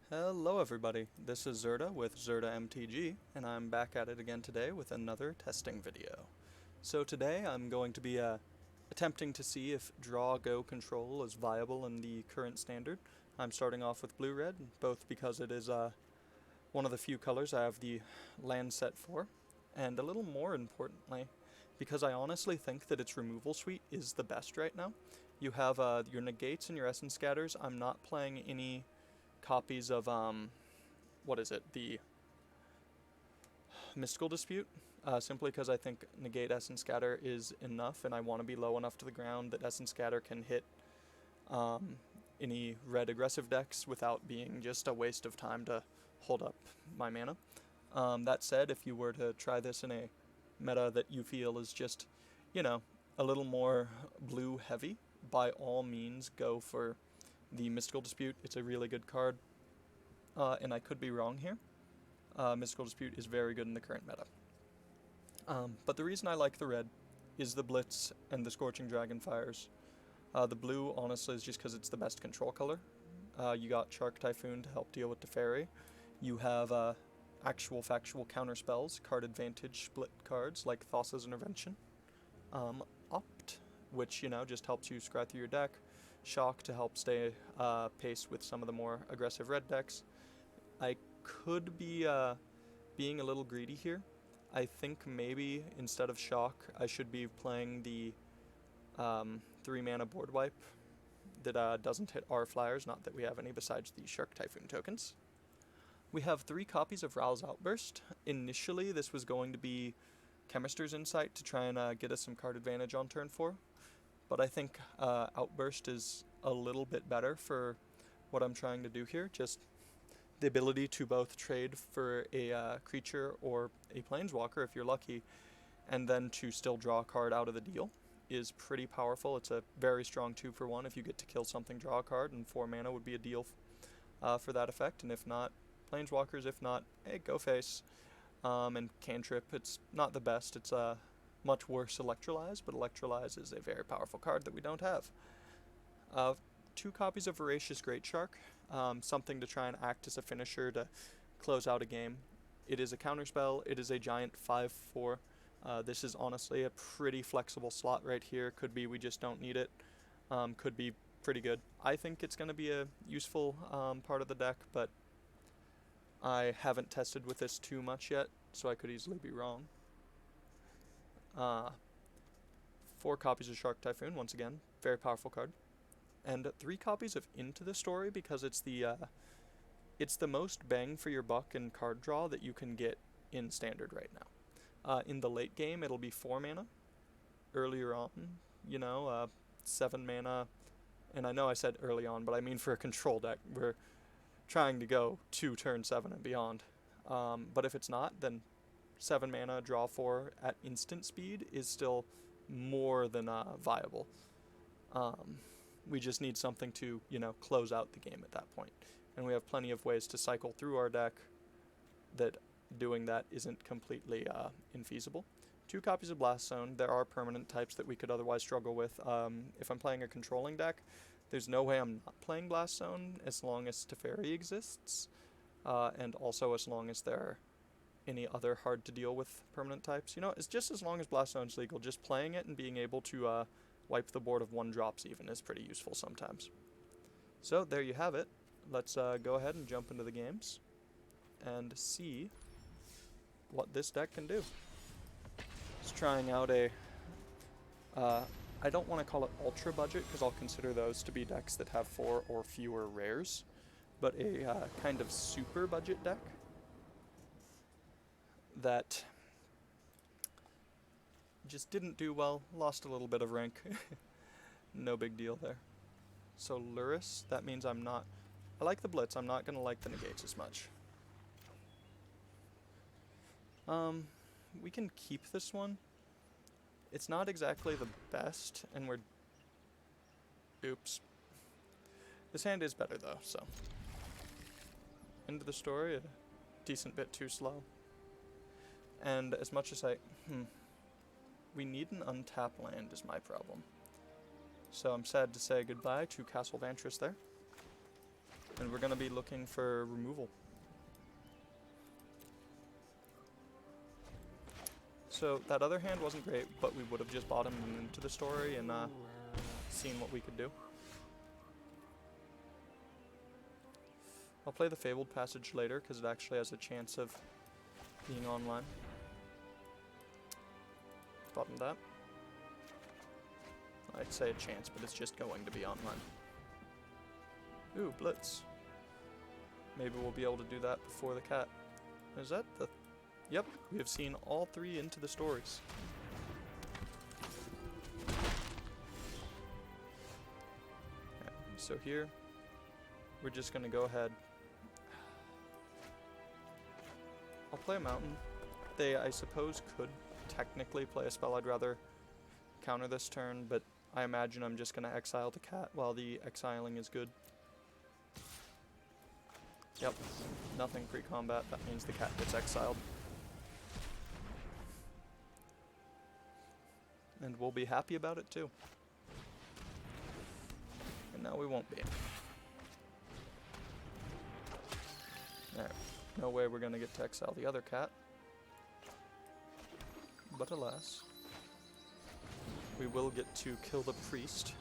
Hello everybody, this is Zerda with Zerda MTG, and I'm back at it again today with another testing video. So today I'm going to be attempting to see if draw-go control is viable in the current standard. I'm starting off with blue-red, both because it is one of the few colors I have the land set for, and a little more importantly, because I honestly think that its removal suite is the best right now. You have your negates and your essence scatters. I'm not playing any copies of what is it, the Mystical Dispute, simply because I think negate Essence Scatter is enough, and I want to be low enough to the ground that Essence Scatter can hit any red aggressive decks without being just a waste of time to hold up my mana. That said, if you were to try this in a meta that you feel is just, a little more blue heavy, by all means go for the Mystical Dispute. It's a really good card, and I could be wrong here. Mystical Dispute is very good in the current meta. But the reason I like the red is the Blitz and the Scorching Dragonfires. The blue, honestly, is just because it's the best control color. You got Shark Typhoon to help deal with teferi. You have actual factual counter spells, card advantage split cards like Thassa's Intervention. Opt, which, just helps you scry through your deck. Shock to help stay pace with some of the more aggressive red decks. I could be being a little greedy here. I think maybe instead of Shock, I should be playing the 3 mana board wipe that doesn't hit our flyers, not that we have any besides the Shark Typhoon tokens. We have 3 copies of Ral's Outburst. Initially, this was going to be Chemister's Insight to try and get us some card advantage on turn 4, but I think Outburst is a little bit better for what I'm trying to do here. Just the ability to both trade for a creature or a planeswalker if you're lucky, and then to still draw a card out of the deal is pretty powerful. It's a very strong 2-for-1 if you get to kill something, draw a card, and 4 mana would be a deal for that effect, and if not, planeswalkers, if not, hey, go face. And Cantrip, it's not the best, it's much worse Electrolyze, but Electrolyze is a very powerful card that we don't have. 2 copies of Voracious Greatshark, something to try and act as a finisher to close out a game. It is a counterspell, it is a giant 5/4. This is honestly a pretty flexible slot right here. Could be we just don't need it, could be pretty good. I think it's going to be a useful part of the deck, but I haven't tested with this too much yet, so I could easily be wrong. 4 copies of Shark Typhoon, once again, very powerful card. And 3 copies of Into the Story because it's the most bang for your buck in card draw that you can get in Standard right now. In the late game, it'll be 4 mana. Earlier on, 7 mana. And I know I said early on, but I mean for a control deck. We're trying to go to turn 7 and beyond. But if it's not, then 7 mana, draw 4 at instant speed is still more than viable. We just need something to, close out the game at that point. And we have plenty of ways to cycle through our deck that doing that isn't completely infeasible. 2 copies of Blast Zone. There are permanent types that we could otherwise struggle with. If I'm playing a controlling deck, there's no way I'm not playing Blast Zone as long as Teferi exists, and also as long as there are any other hard to deal with permanent types. It's just as long as Blast Zone's legal, just playing it and being able to wipe the board of 1-drops even is pretty useful sometimes. So there you have it. Let's go ahead and jump into the games and see what this deck can do. Just trying out a I don't want to call it ultra budget because I'll consider those to be decks that have 4 or fewer rares, but a kind of super budget deck that just didn't do well, lost a little bit of rank. No big deal there. So Luris, that means I like the Blitz, I'm not going to like the negates as much. We can keep this one. It's not exactly the best, and we're... Oops. This hand is better though, so... End of the story, a decent bit too slow. And as much as we need an untap land is my problem. So I'm sad to say goodbye to Castle Vantress there. And we're going to be looking for removal. So that other hand wasn't great, but we would have just bottomed into the story and seen what we could do. I'll play the Fabled Passage later because it actually has a chance of being online. Bottom that. I'd say a chance, but it's just going to be online. Ooh, Blitz. Maybe we'll be able to do that before the cat. Is that the... Yep, we have seen all three into the stories. Okay, so here, we're just going to go ahead. I'll play a mountain. They, I suppose, could technically play a spell I'd rather counter this turn, but I imagine I'm just going to exile the cat while the exiling is good. Yep, nothing pre-combat. That means the cat gets exiled. And we'll be happy about it too. And now we won't be. Alright, no way we're gonna get to exile the other cat. But alas, we will get to kill the priest.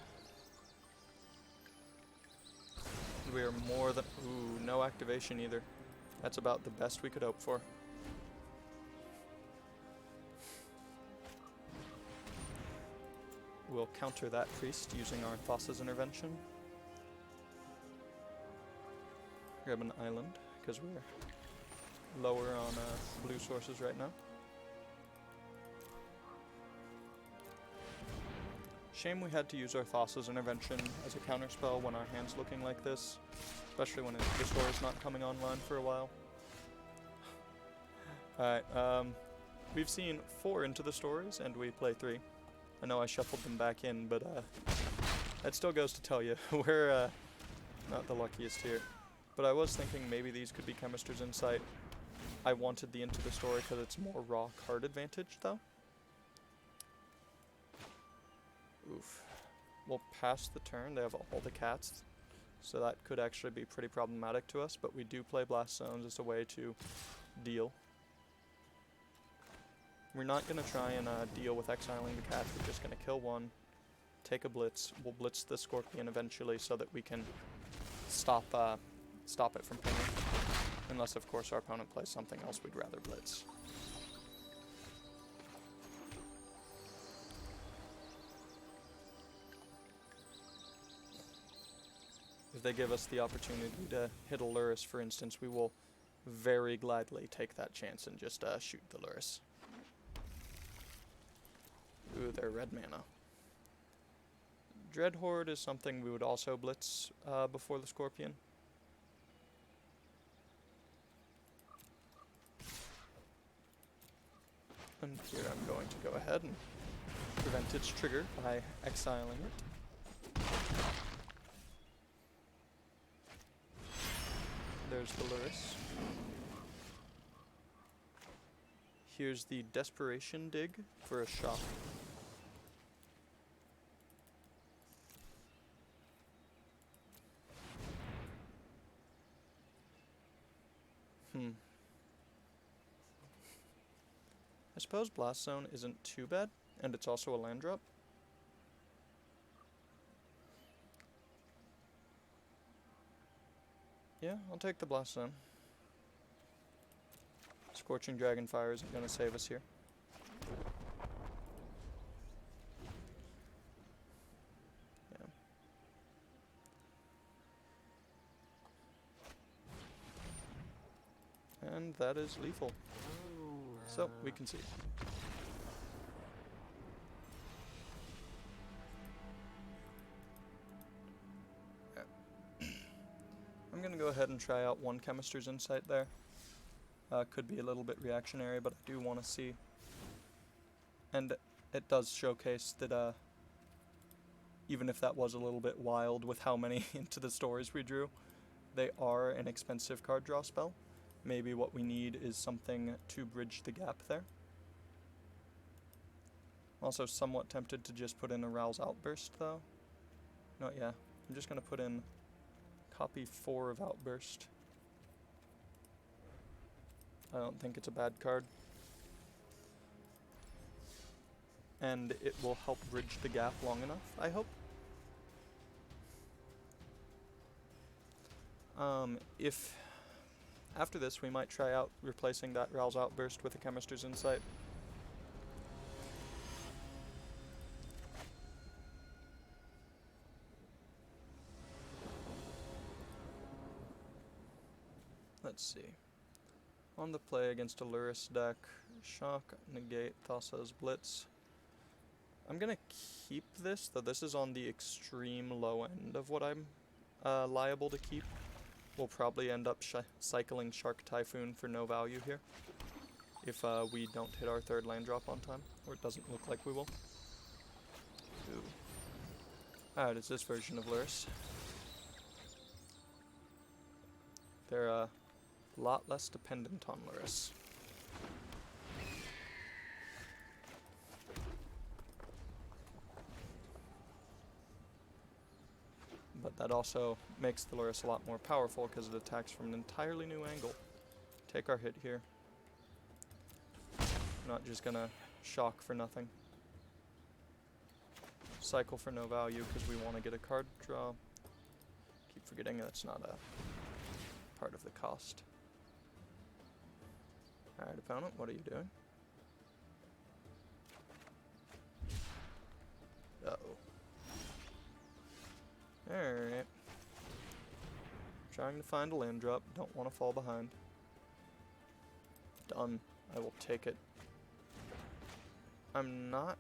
We are more than... Ooh, no activation either. That's about the best we could hope for. We'll counter that priest using our Thassa's intervention. Grab an island, because we're lower on blue sources right now. Shame we had to use our Thassa's intervention as a counterspell when our hand's looking like this, especially when the story's not coming online for a while. Alright, we've seen 4 into the stories, and we play 3. I know I shuffled them back in, but that still goes to tell you, we're not the luckiest here. But I was thinking maybe these could be Chemist's Insight. I wanted the Into the Story because it's more raw card advantage, though. Oof. We'll pass the turn. They have all the cats, so that could actually be pretty problematic to us, but we do play Blast Zones as a way to deal. We're not going to try and deal with exiling the cats. We're just going to kill one, take a blitz. We'll blitz the Scorpion eventually so that we can stop it from pinging. Unless, of course, our opponent plays something else we'd rather blitz. If they give us the opportunity to hit a Lurrus, for instance, we will very gladly take that chance and just shoot the Lurrus. Ooh, they're red mana. Dreadhorde is something we would also blitz before the Scorpion. And here I'm going to go ahead and prevent its trigger by exiling it. There's the Lurrus. Here's the Desperation Dig for a shock. I suppose Blast Zone isn't too bad, and it's also a land drop. Yeah, I'll take the Blast Zone. Scorching Dragonfire isn't going to save us here. Yeah. And that is lethal. So, we can see. I'm going to go ahead and try out one Chemist's Insight there. Could be a little bit reactionary, but I do want to see. And it does showcase that even if that was a little bit wild with how many into the stories we drew, they are an expensive card draw spell. Maybe what we need is something to bridge the gap there. Also somewhat tempted to just put in a Rowl's Outburst, though. No, yeah. I'm just going to put in Copy 4 of Outburst. I don't think it's a bad card. And it will help bridge the gap long enough, I hope. If after this we might try out replacing that Ral's Outburst with a Chemister's Insight. Let's see. On the play against a Luris deck, Shock, Negate, Thassa's Blitz. I'm gonna keep this, though this is on the extreme low end of what I'm liable to keep. We'll probably end up cycling Shark Typhoon for no value here, if we don't hit our 3rd land drop on time, or it doesn't look like we will. Ooh. Alright, it's this version of Luris. They're a lot less dependent on Luris. But that also makes the Luris a lot more powerful because it attacks from an entirely new angle. Take our hit here. We're not just gonna shock for nothing. Cycle for no value because we want to get a card draw. Keep forgetting that's not a part of the cost. Alright, opponent, what are you doing? Uh-oh. Alright. Trying to find a land drop. Don't want to fall behind. Done. I will take it. I'm not...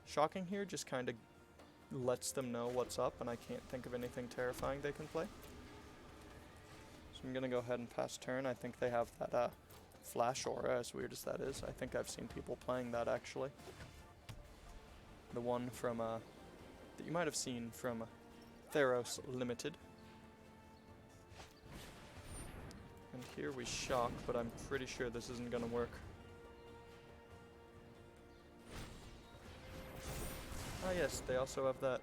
Shocking here just kind of lets them know what's up, and I can't think of anything terrifying they can play. So I'm going to go ahead and pass turn. I think they have that Flash Aura, as weird as that is. I think I've seen people playing that, actually. The one from... that you might have seen from Theros Limited. And here we shock, but I'm pretty sure this isn't gonna work. Ah yes, they also have that.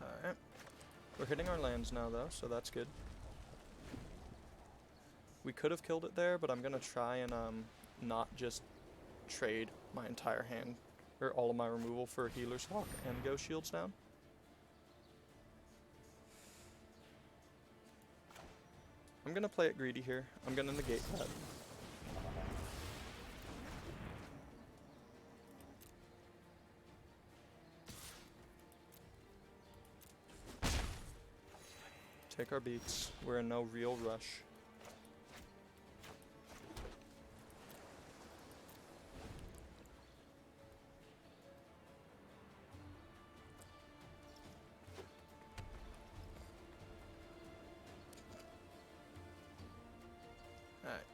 Alright. We're hitting our lands now though, so that's good. We could have killed it there, but I'm gonna try and not just trade my entire hand, or all of my removal for a Healer's Hawk and go shields down. I'm gonna play it greedy here. I'm gonna negate that. Take our beats. We're in no real rush.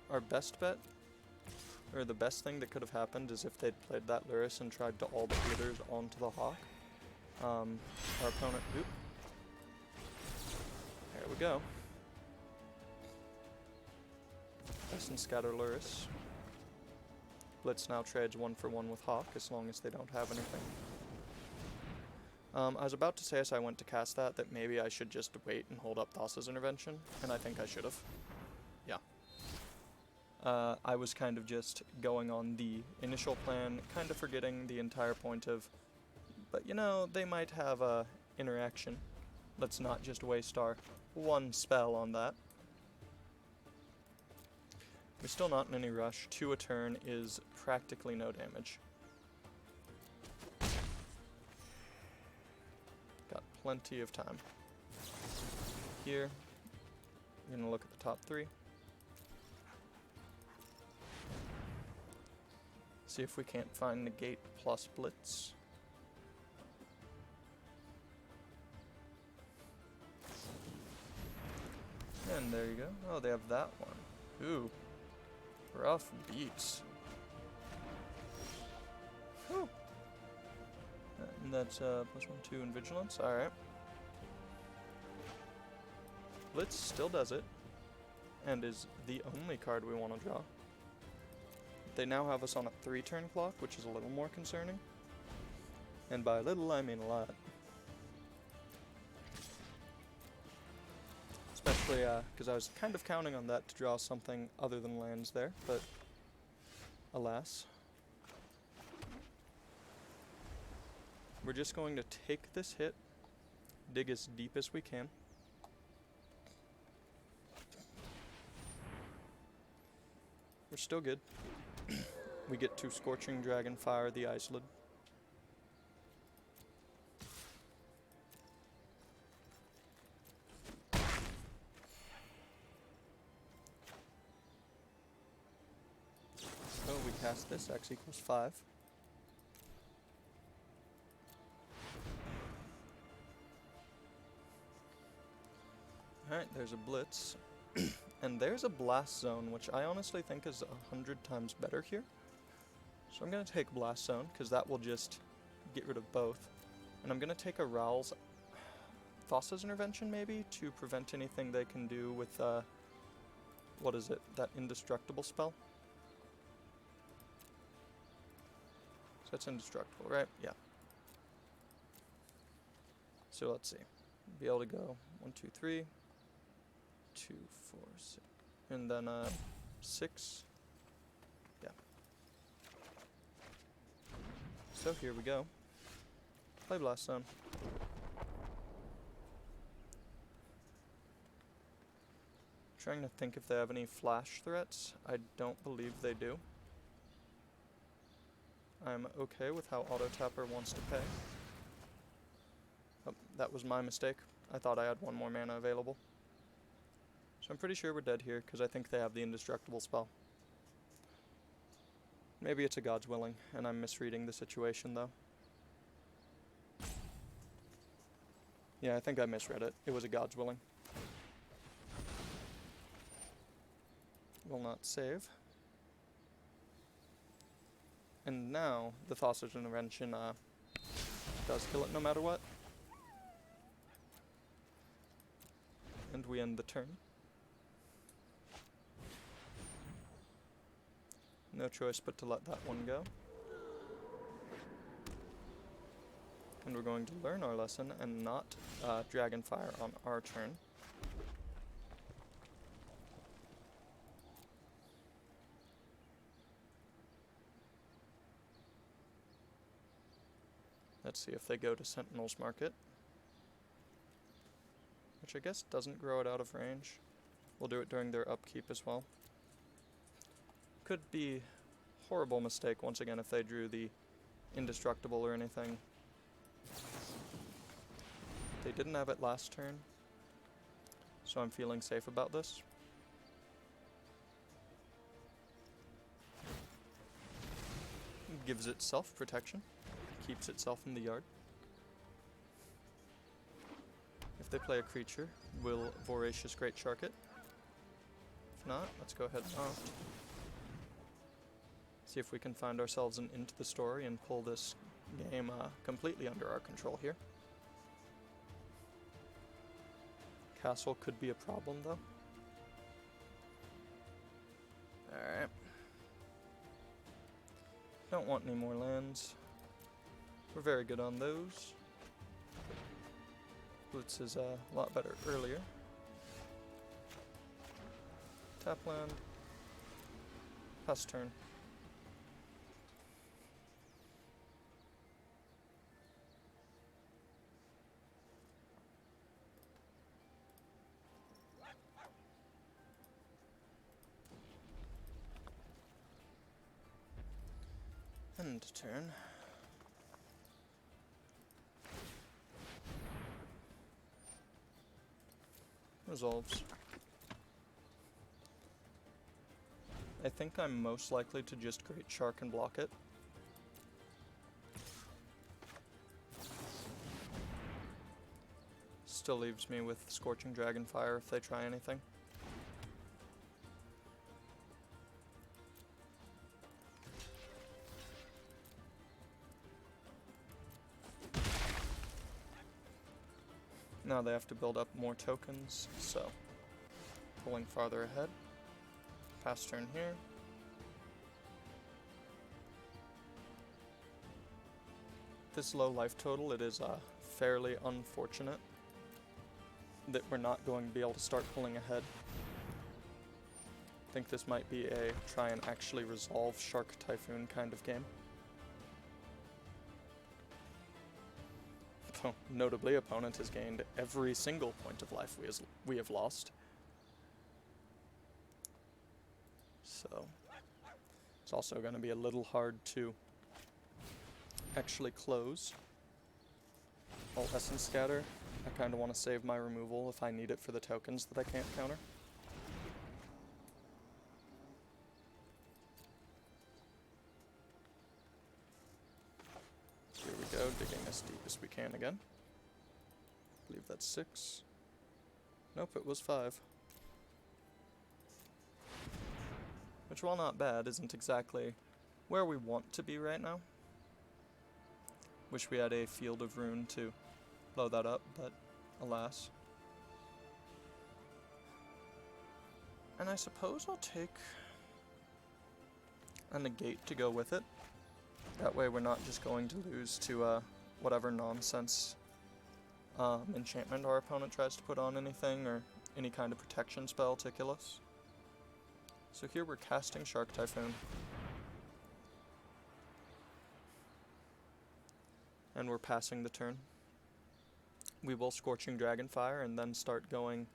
Our best bet, or the best thing that could have happened, is if they'd played that Luris and tried to all the healers onto the Hawk. Our opponent, oop. There we go. Press and scatter Luris. Blitz now trades 1 for 1 with Hawk, as long as they don't have anything. I was about to say as I went to cast that maybe I should just wait and hold up Thassa's Intervention, and I think I should have. Yeah. I was kind of just going on the initial plan, kind of forgetting the entire point of, but you know, they might have a interaction. Let's not just waste our 1 spell on that. We're still not in any rush. 2 a turn is practically no damage. Got plenty of time. Here, we're gonna look at the top 3. See if we can't find negate plus blitz. And there you go. Oh, they have that one. Ooh. Rough beats. Whew. And that's +1/2 in vigilance. Alright. Blitz still does it. And is the only card we want to draw. They now have us on a 3-turn clock, which is a little more concerning. And by little, I mean a lot. Especially because I was kind of counting on that to draw something other than lands there, but alas. We're just going to take this hit, dig as deep as we can. We're still good. We get to Scorching Dragonfire the Islid. So we cast this, X equals 5. Alright, there's a Blitz. And there's a Blast Zone, which I honestly think is 100 times better here. So I'm going to take Blast Zone, because that will just get rid of both. And I'm going to take a Rowl's Thassa's Intervention, maybe, to prevent anything they can do with, what is it, that Indestructible spell? So that's indestructible, right? Yeah. So let's see. Be able to go 1, 2, 3, 2, 4, 6, and then 6. Yeah. So here we go. Play Blast Zone. Trying to think if they have any flash threats. I don't believe they do. I'm okay with how Auto Tapper wants to pay. Oh, that was my mistake. I thought I had one more mana available. So I'm pretty sure we're dead here, because I think they have the Indestructible spell. Maybe it's a God's Willing, and I'm misreading the situation, though. Yeah, I think I misread it. It was a God's Willing. Will not save. And now, the Thassa's Intervention does kill it no matter what. And we end the turn. No choice but to let that one go. And we're going to learn our lesson and not Dragonfire on our turn. Let's see if they go to Sentinel's Market. Which I guess doesn't grow it out of range. We'll do it during their upkeep as well. Could be horrible mistake once again if they drew the Indestructible or anything. They didn't have it last turn, so I'm feeling safe about this. It gives itself protection, keeps itself in the yard. If they play a creature, we'll Voracious Great Shark it. If not, let's go ahead and opt. See if we can find ourselves an Into the Story and pull this game completely under our control here. Castle could be a problem, though. Alright. Don't want any more lands. We're very good on those. Blitz is a lot better earlier. Tap land. Pass turn. End turn. Resolves. I think I'm most likely to just Great Shark and block it. Still leaves me with Scorching Dragonfire if they try anything. Now they have to build up more tokens, so pulling farther ahead. Pass turn here. this low life total, it is fairly unfortunate that we're not going to be able to start pulling ahead. I think this might be a try and actually resolve Shark Typhoon kind of game. Though, notably, opponent has gained every single point of life we have lost. So, it's also going to be a little hard to actually close. Alt Essence Scatter. I kind of want to save my removal if I need it for the tokens that I can't counter. Here we go, digging as deep as we can again. I believe that's 6. Nope, it was 5. Which, while not bad, isn't exactly where we want to be right now. Wish we had a Field of Ruin to blow that up, but alas. And I suppose I'll take a negate to go with it. That way we're not just going to lose to whatever nonsense enchantment our opponent tries to put on anything, or any kind of protection spell to kill us. So here we're casting Shark Typhoon. And we're passing the turn. We will Scorching Dragonfire and then start going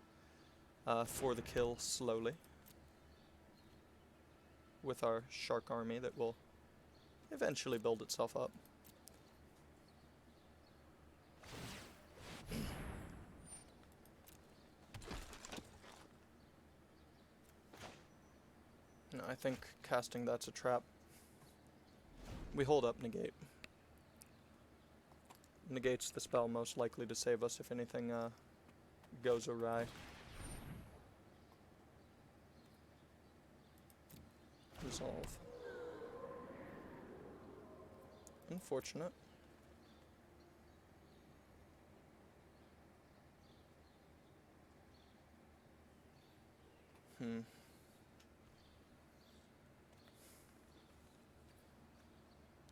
for the kill slowly with our shark army that will eventually build itself up. No, I think casting that's a trap. We hold up negate. Negates the spell most likely to save us if anything goes awry. Resolve. Unfortunate.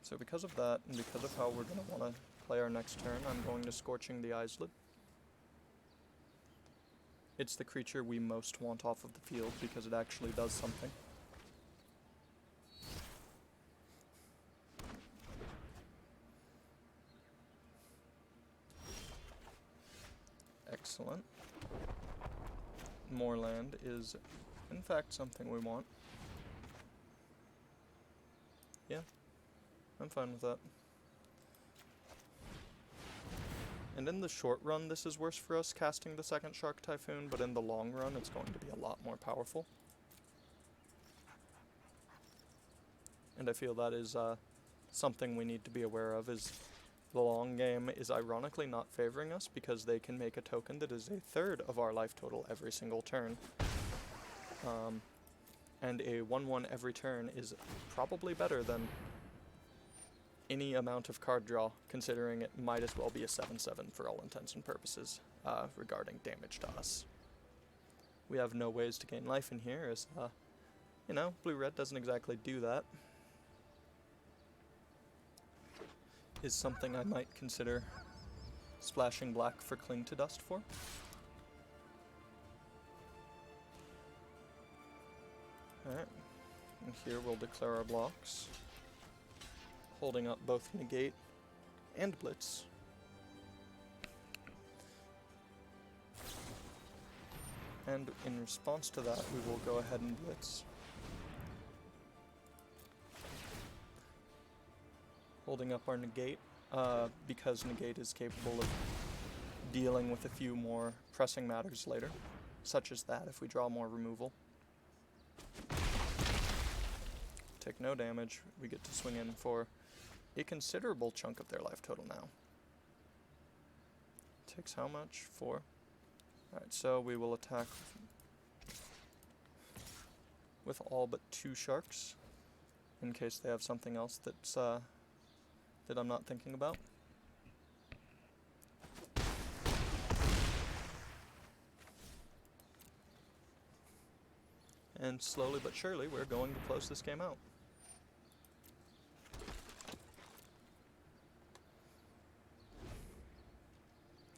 So because of that, and because of how we're going to want to play our next turn, I'm going to Scorching the Izzet. It's the creature we most want off of the field because it actually does something. Excellent. More land is, in fact, something we want. Yeah, I'm fine with that. And in the short run, this is worse for us casting the second Shark Typhoon, but in the long run, it's going to be a lot more powerful. And I feel that is something we need to be aware of, is the long game is ironically not favoring us because they can make a token that is a third of our life total every single turn. And a 1/1 every turn is probably better than any amount of card draw, considering it might as well be a 7/7 for all intents and purposes regarding damage to us. We have no ways to gain life in here, as, you know, blue-red doesn't exactly do that. Is something I might consider splashing black for Cling to Dust for. Alright, and here we'll declare our blocks, holding up both Negate and Blitz. And in response to that, we will go ahead and Blitz. Holding up our Negate, because Negate is capable of dealing with a few more pressing matters later, such as that if we draw more removal. Take no damage, we get to swing in for a considerable chunk of their life total now. Takes how much? 4. Alright, so we will attack with all but 2 sharks, in case they have something else that's, that I'm not thinking about. And slowly but surely, we're going to close this game out.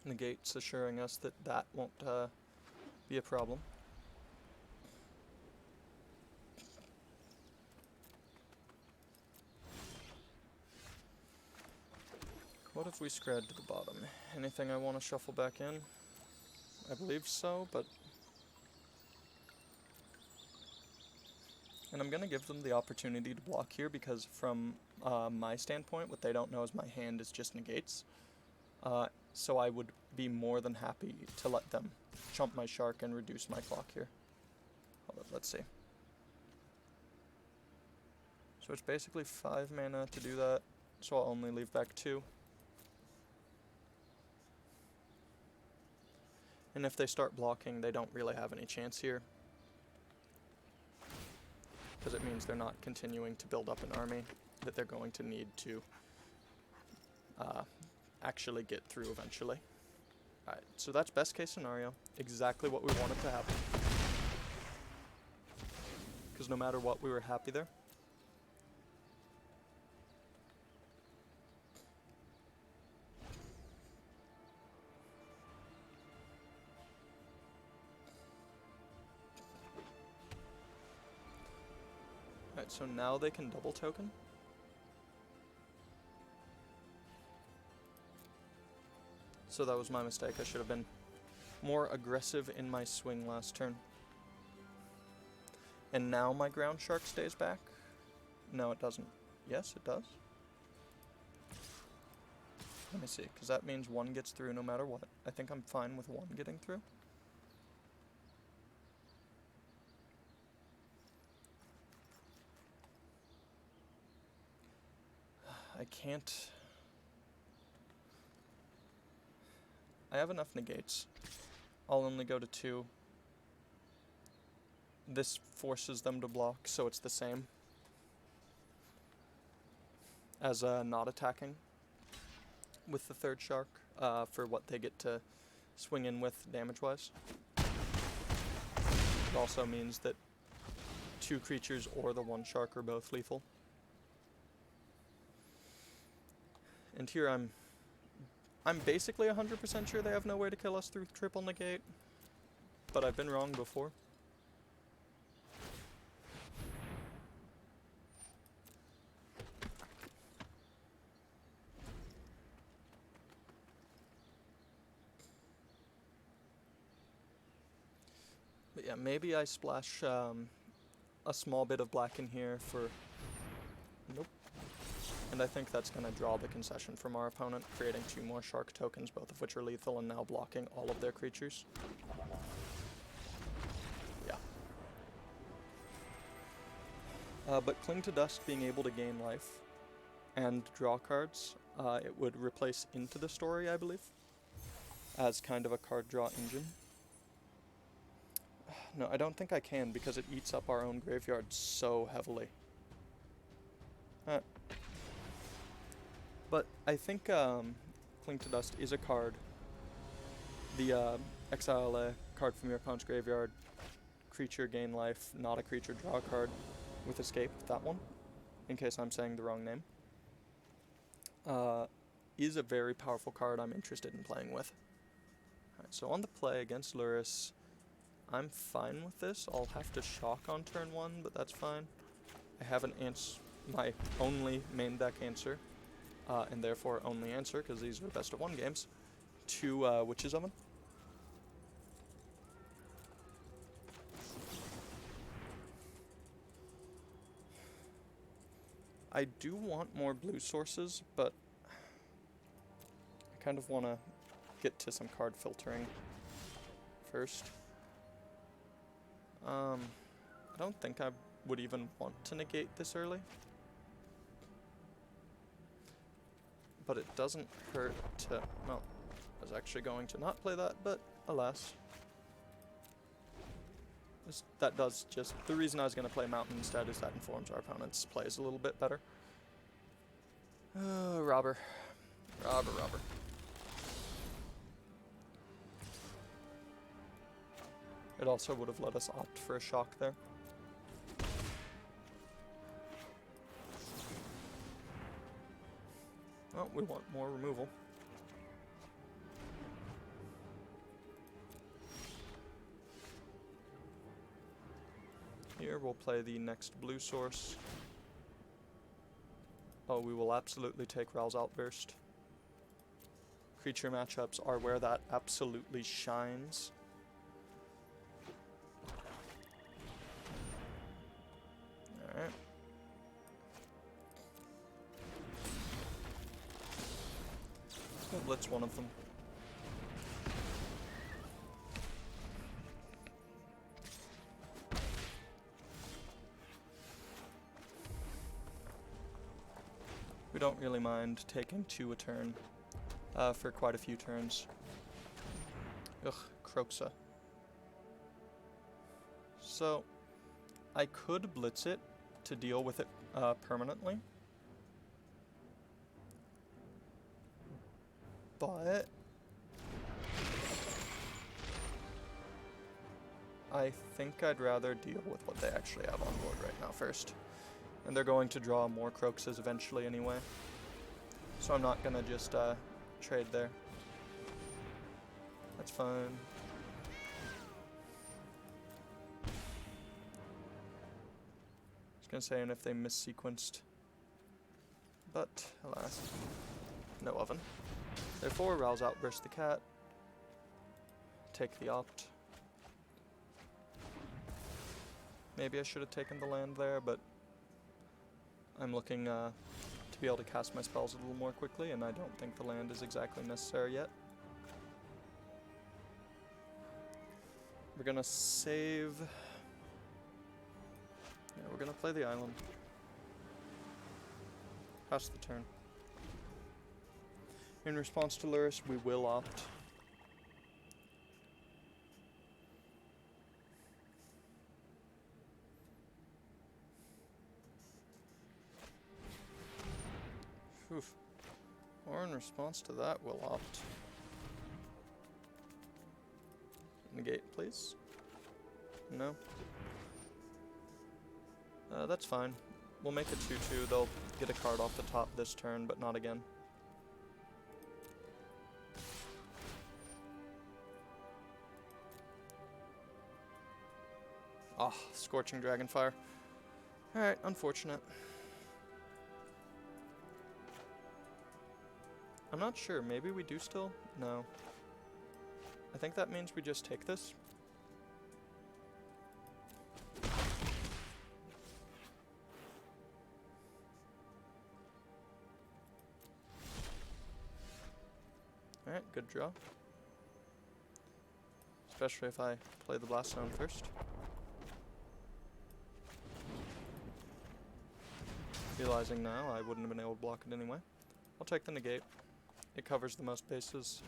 negates, assuring us that that won't be a problem. What if we scred to the bottom? Anything I want to shuffle back in? I believe so, but... And I'm going to give them the opportunity to block here because from my standpoint, what they don't know is my hand is just negates. So I would be more than happy to let them chump my shark and reduce my clock here. Hold up, let's see. So it's basically 5 mana to do that, so I'll only leave back 2. And if they start blocking, they don't really have any chance here, because it means they're not continuing to build up an army that they're going to need to actually get through eventually. Alright, so that's best case scenario, exactly what we wanted to happen. Because no matter what, we were happy there. Alright, so now they can double token. So that was my mistake. I should have been more aggressive in my swing last turn. And now my ground shark stays back? No, it doesn't. Yes, it does. Let me see, because that means 1 gets through no matter what. I think I'm fine with 1 getting through. I can't... I have enough negates. I'll only go to 2. This forces them to block, so it's the same as not attacking with the 3rd shark for what they get to swing in with damage-wise. It also means that 2 creatures or the 1 shark are both lethal. And here I'm basically 100% sure they have no way to kill us through triple negate, but I've been wrong before. But yeah, maybe I splash a small bit of black in here for... Nope. And I think that's going to draw the concession from our opponent, creating 2 more shark tokens, both of which are lethal, and now blocking all of their creatures. Yeah. But Cling to Dust being able to gain life and draw cards, it would replace Into the Story, I believe, as kind of a card draw engine. No, I don't think I can, because it eats up our own graveyard so heavily. But I think Cling to Dust is a card. The exile a card from your opponent's graveyard, creature gain life, not a creature draw a card with escape, that one, in case I'm saying the wrong name, is a very powerful card I'm interested in playing with. Alright, so on the play against Luris, I'm fine with this. I'll have to shock on turn 1, but that's fine. I have my only main deck answer. And therefore only answer, because these are best of 1 games, to Witch's Oven. I do want more blue sources, but I kind of want to get to some card filtering first. I don't think I would even want to negate this early. But it doesn't hurt to... Well, I was actually going to not play that, but alas. That does just... The reason I was going to play Mountain instead is that informs our opponent's plays a little bit better. Robber. Robber. It also would have let us opt for a shock there. Oh, we want more removal. Here we'll play the next blue source. Oh, we will absolutely take Ral's Outburst. Creature matchups are where that absolutely shines. Alright. We'll blitz one of them. We don't really mind taking 2 a turn for quite a few turns. Ugh, Croxa. So, I could blitz it to deal with it permanently. But I think I'd rather deal with what they actually have on board right now first. And they're going to draw more Croxas eventually anyway. So I'm not gonna just trade there. That's fine. I was gonna say, and if they missequenced. But, alas. No oven. Therefore, Ral's Outburst the cat. Take the opt. Maybe I should have taken the land there, but I'm looking to be able to cast my spells a little more quickly, and I don't think the land is exactly necessary yet. We're gonna save. Yeah, we're gonna play the island. Pass the turn. In response to Luris, we will opt. Oof. Or in response to that, we'll opt. Negate, please. No. That's fine. We'll make it 2-2. They'll get a card off the top this turn, but not again. Ah, Scorching Dragonfire. Alright, unfortunate. I'm not sure. Maybe we do still? No. I think that means we just take this. Alright, good draw. Especially if I play the Blast Zone first. Realizing now I wouldn't have been able to block it anyway. I'll take the negate. It covers the most bases.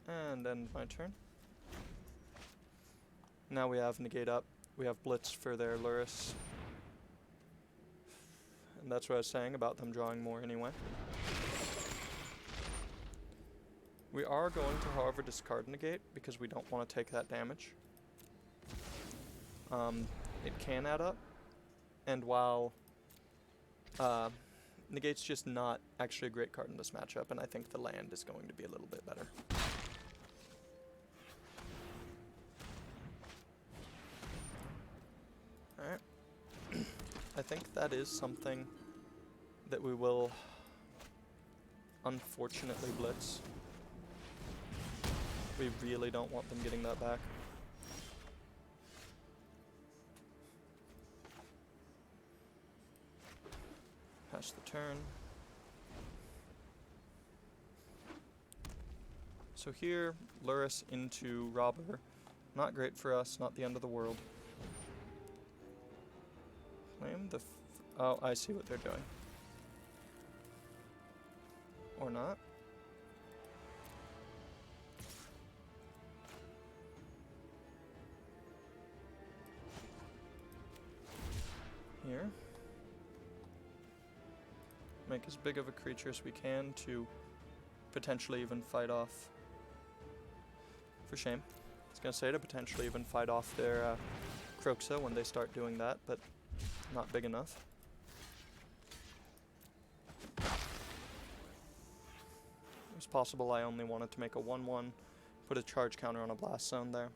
And end my turn. Now we have negate up. We have blitz for their Luris. And that's what I was saying about them drawing more anyway. We are going to, however, discard negate because we don't want to take that damage. It can add up. And while negate's just not actually a great card in this matchup, and I think the land is going to be a little bit better. Alright. I think that is something that we will unfortunately blitz. We really don't want them getting that back. Pass the turn. So here, Luris into Robber. Not great for us, not the end of the world. Claim the oh, I see what they're doing. Or not. Here. Make as big of a creature as we can to potentially even fight off. For shame. I was gonna say to potentially even fight off their Croxa when they start doing that, but not big enough. It was possible I only wanted to make a 1-1, put a charge counter on a Blast Zone there.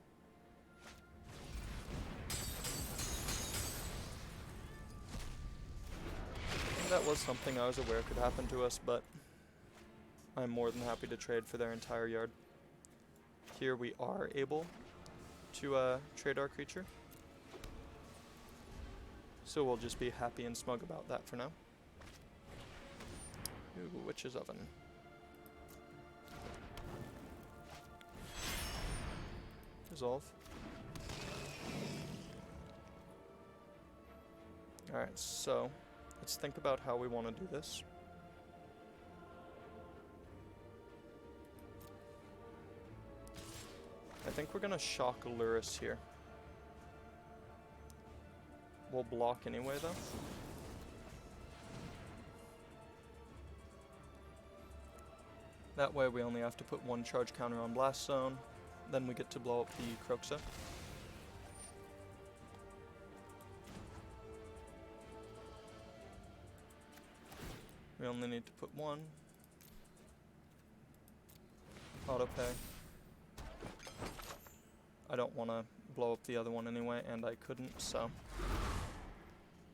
That was something I was aware could happen to us, but I'm more than happy to trade for their entire yard. Here we are able to trade our creature. So we'll just be happy and smug about that for now. Ooh, Witch's Oven. Resolve. Alright, so let's think about how we want to do this. I think we're gonna shock Lurrus here. We'll block anyway, though. That way we only have to put one charge counter on Blast Zone, then we get to blow up the Kroxa. We only need to put one. Auto pay. I don't want to blow up the other one anyway, and I couldn't, so...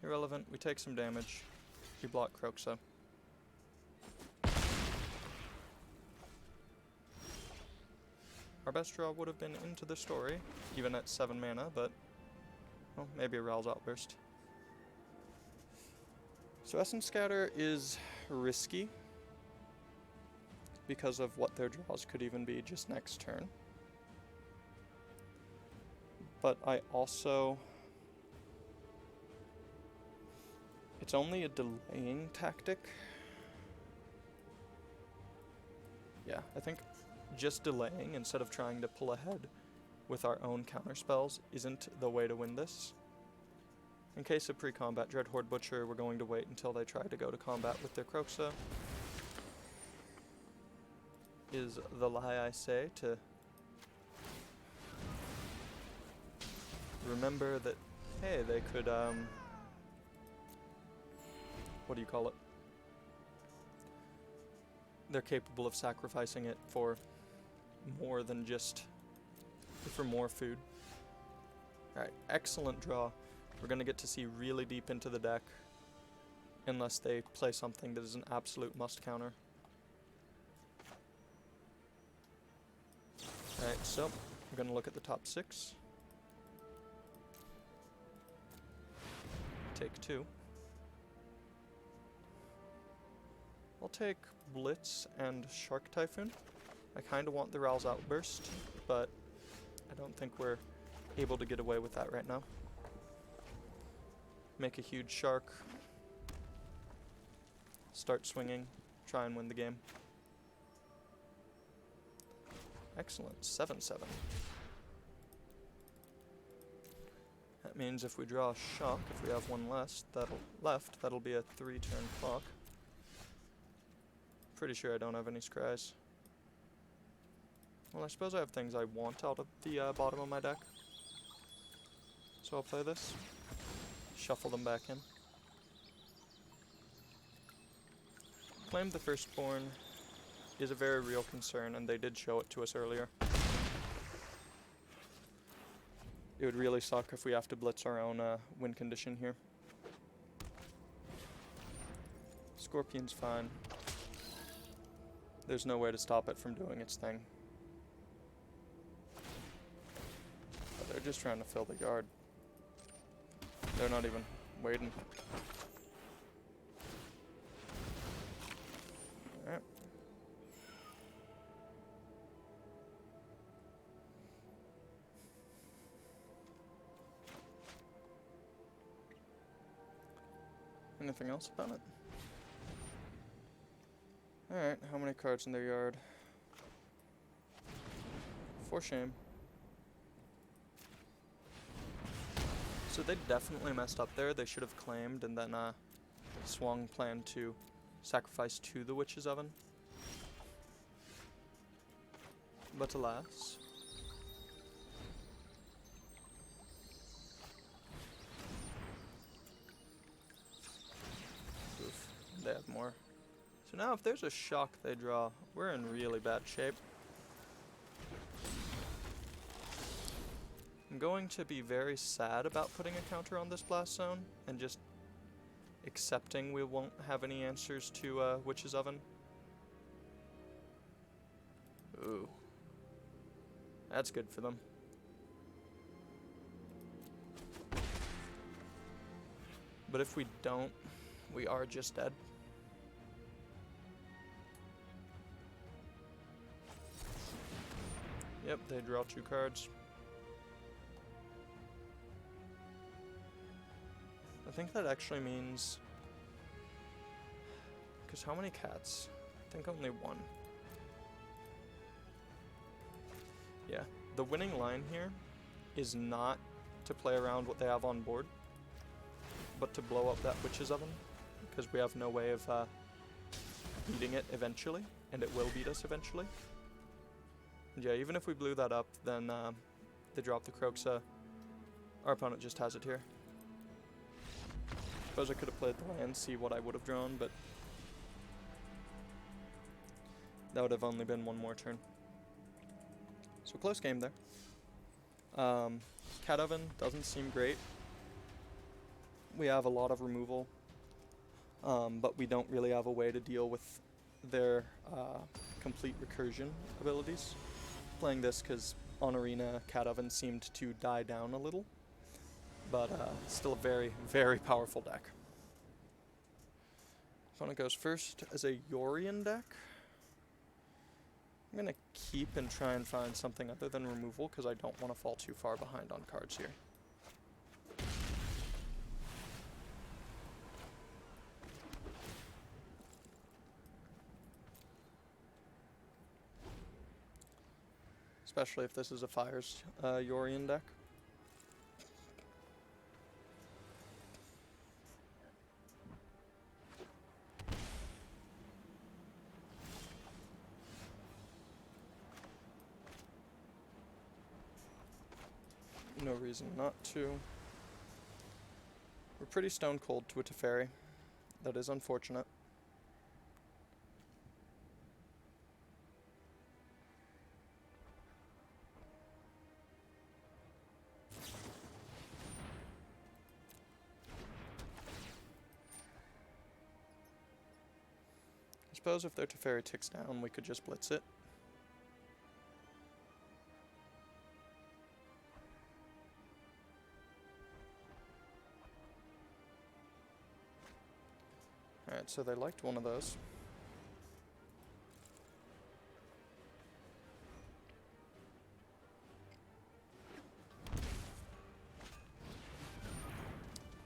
Irrelevant. We take some damage. We block Kroxa. Our best draw would have been Into the Story, even at 7 mana, but... Well, maybe a Row's Outburst. So Essence Scatter is risky, because of what their draws could even be just next turn. But I also... It's only a delaying tactic. Yeah, I think just delaying instead of trying to pull ahead with our own counterspells isn't the way to win this. In case of pre-combat Dreadhorde Butcher, we're going to wait until they try to go to combat with their Kroxa. Is the lie I say to remember that, hey, they could, what do you call it? They're capable of sacrificing it for more than just, for more food. Alright, excellent draw. We're going to get to see really deep into the deck, unless they play something that is an absolute must counter. Alright, so we're going to look at the top 6. Take 2. I'll take Blitz and Shark Typhoon. I kind of want the Row's Outburst, but I don't think we're able to get away with that right now. Make a huge Shark. Start swinging. Try and win the game. Excellent. 7/7. That means if we draw a Shock, if we have one left, that'll be a 3-turn clock. Pretty sure I don't have any scries. Well, I suppose I have things I want out of the bottom of my deck. So I'll play this. Shuffle them back in. Claim the Firstborn is a very real concern, and they did show it to us earlier. It would really suck if we have to blitz our own win condition here. Scorpion's fine. There's no way to stop it from doing its thing. But they're just trying to fill the yard. They're not even waiting. Alright. Anything else about it? Alright, how many cards in their yard? 4 shame. So they definitely messed up there. They should have claimed and then swung plan to sacrifice to the Witch's Oven. But alas. Oof, they have more. So now if there's a Shock they draw, we're in really bad shape. I'm going to be very sad about putting a counter on this Blast Zone and just accepting we won't have any answers to Witch's Oven. Ooh. That's good for them. But if we don't, we are just dead. Yep, they draw 2 cards. I think that actually means... Because how many cats? I think only 1. Yeah, the winning line here is not to play around what they have on board, but to blow up that Witch's Oven, because we have no way of beating it eventually, and it will beat us eventually. And yeah, even if we blew that up, then they drop the Croxa. Our opponent just has it here. Suppose I could have played the land, see what I would have drawn, but that would have only been 1 more turn. So close game there. Cat Oven doesn't seem great. We have a lot of removal, but we don't really have a way to deal with their complete recursion abilities. Playing this because on Arena, Cat Oven seemed to die down a little, but still a very, very powerful deck. Opponent goes first as a Yorion deck. I'm going to keep and try and find something other than removal because I don't want to fall too far behind on cards here. Especially if this is a Fires Yorion deck. No reason not to. We're pretty stone cold to a Teferi. That is unfortunate. I suppose if their Teferi ticks down, we could just blitz it. Alright, so they liked one of those.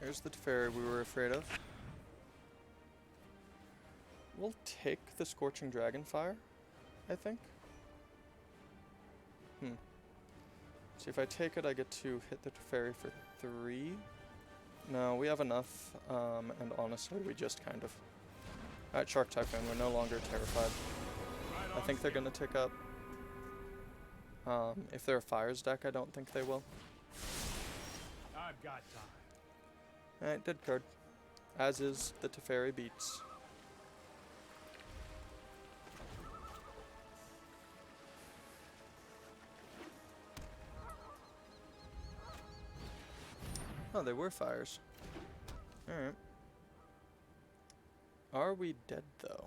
Here's the Teferi we were afraid of. We'll take the Scorching Dragonfire, I think. See, if I take it, I get to hit the Teferi for 3. No, we have enough, and honestly, we just kind of... Alright, Shark Typhoon, we're no longer terrified. I think they're gonna tick up. If they're a Fires deck, I don't think they will. I've got time. Alright, dead card. As is the Teferi beats. Oh, they were Fires. Alright. Are we dead, though?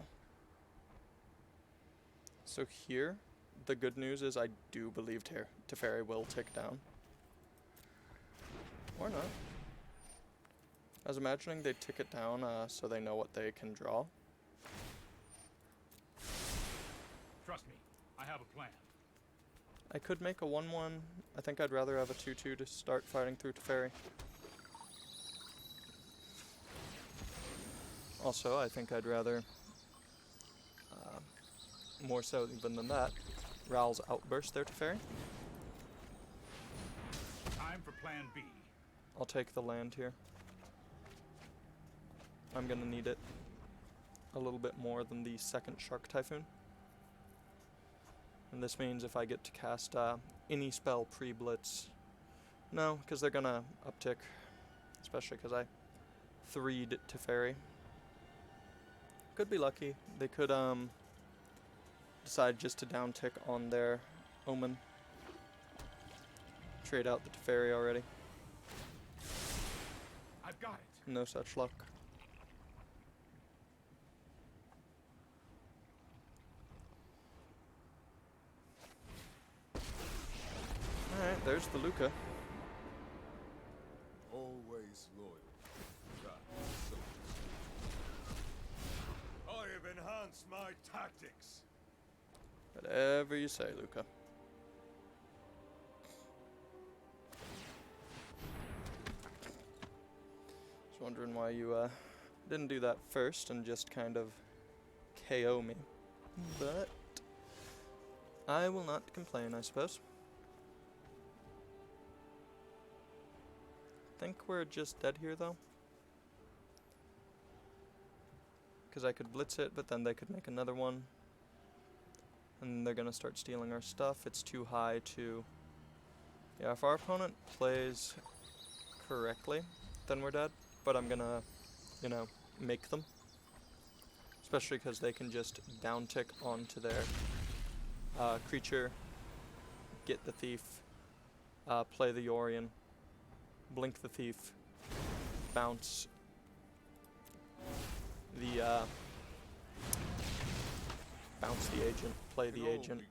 So here, the good news is I do believe Teferi will tick down. Or not. I was imagining they'd tick it down so they know what they can draw. Trust me, I have a plan. I could make a 1-1. I think I'd rather have a 2-2 to start fighting through Teferi. Also, I think I'd rather, more so even than that, Ral's Outburst their Teferi. Time for plan B. I'll take the land here. I'm gonna need it a little bit more than the second Shark Typhoon. And this means if I get to cast any spell pre-blitz... No, because they're gonna uptick. Especially because I 3'd Teferi. Could be lucky. They could decide just to downtick on their Omen. Trade out the Teferi already. I've got it. No such luck. there's the Luca. Always loyal. That soldiers. I have enhanced my tactics. Whatever you say, Luca. Just wondering why you didn't do that first and just kind of KO me. But I will not complain, I suppose. Think we're just dead here, though. Because I could blitz it, but then they could make another one. And they're gonna start stealing our stuff. It's too high to... Yeah, if our opponent plays correctly, then we're dead. But I'm gonna, you know, make them. Especially because they can just downtick onto their creature, get the thief, play the Yorion, blink the thief, bounce the agent, play the agent,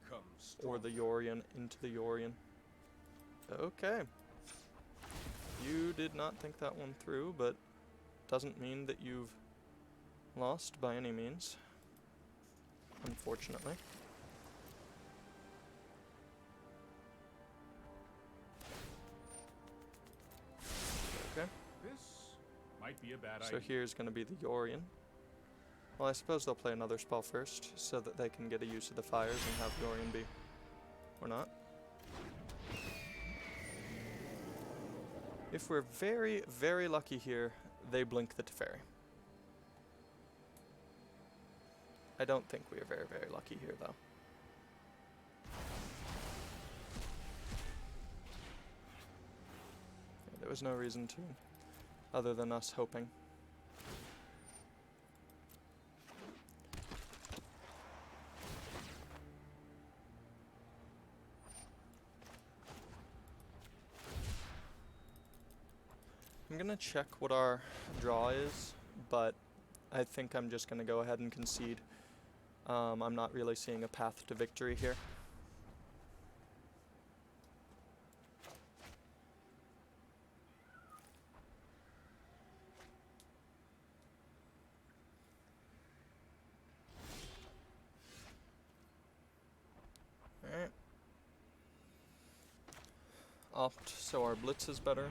or the Yorion into the Yorion. Okay. You did not think that one through, but doesn't mean that you've lost by any means. Unfortunately. Okay. This might be a bad So idea. here's going to be the Yorion. Well, I suppose they'll play another spell first, so that they can get a use of the fires and have Yorion be... or not. If we're very, very lucky here, they blink the Teferi. I don't think we are very, very lucky here, though. Yeah, there was no reason to, other than us hoping. I'm gonna check what our draw is, but I think I'm just gonna go ahead and concede. I'm not really seeing a path to victory here. Alright. Opt so our blitz is better.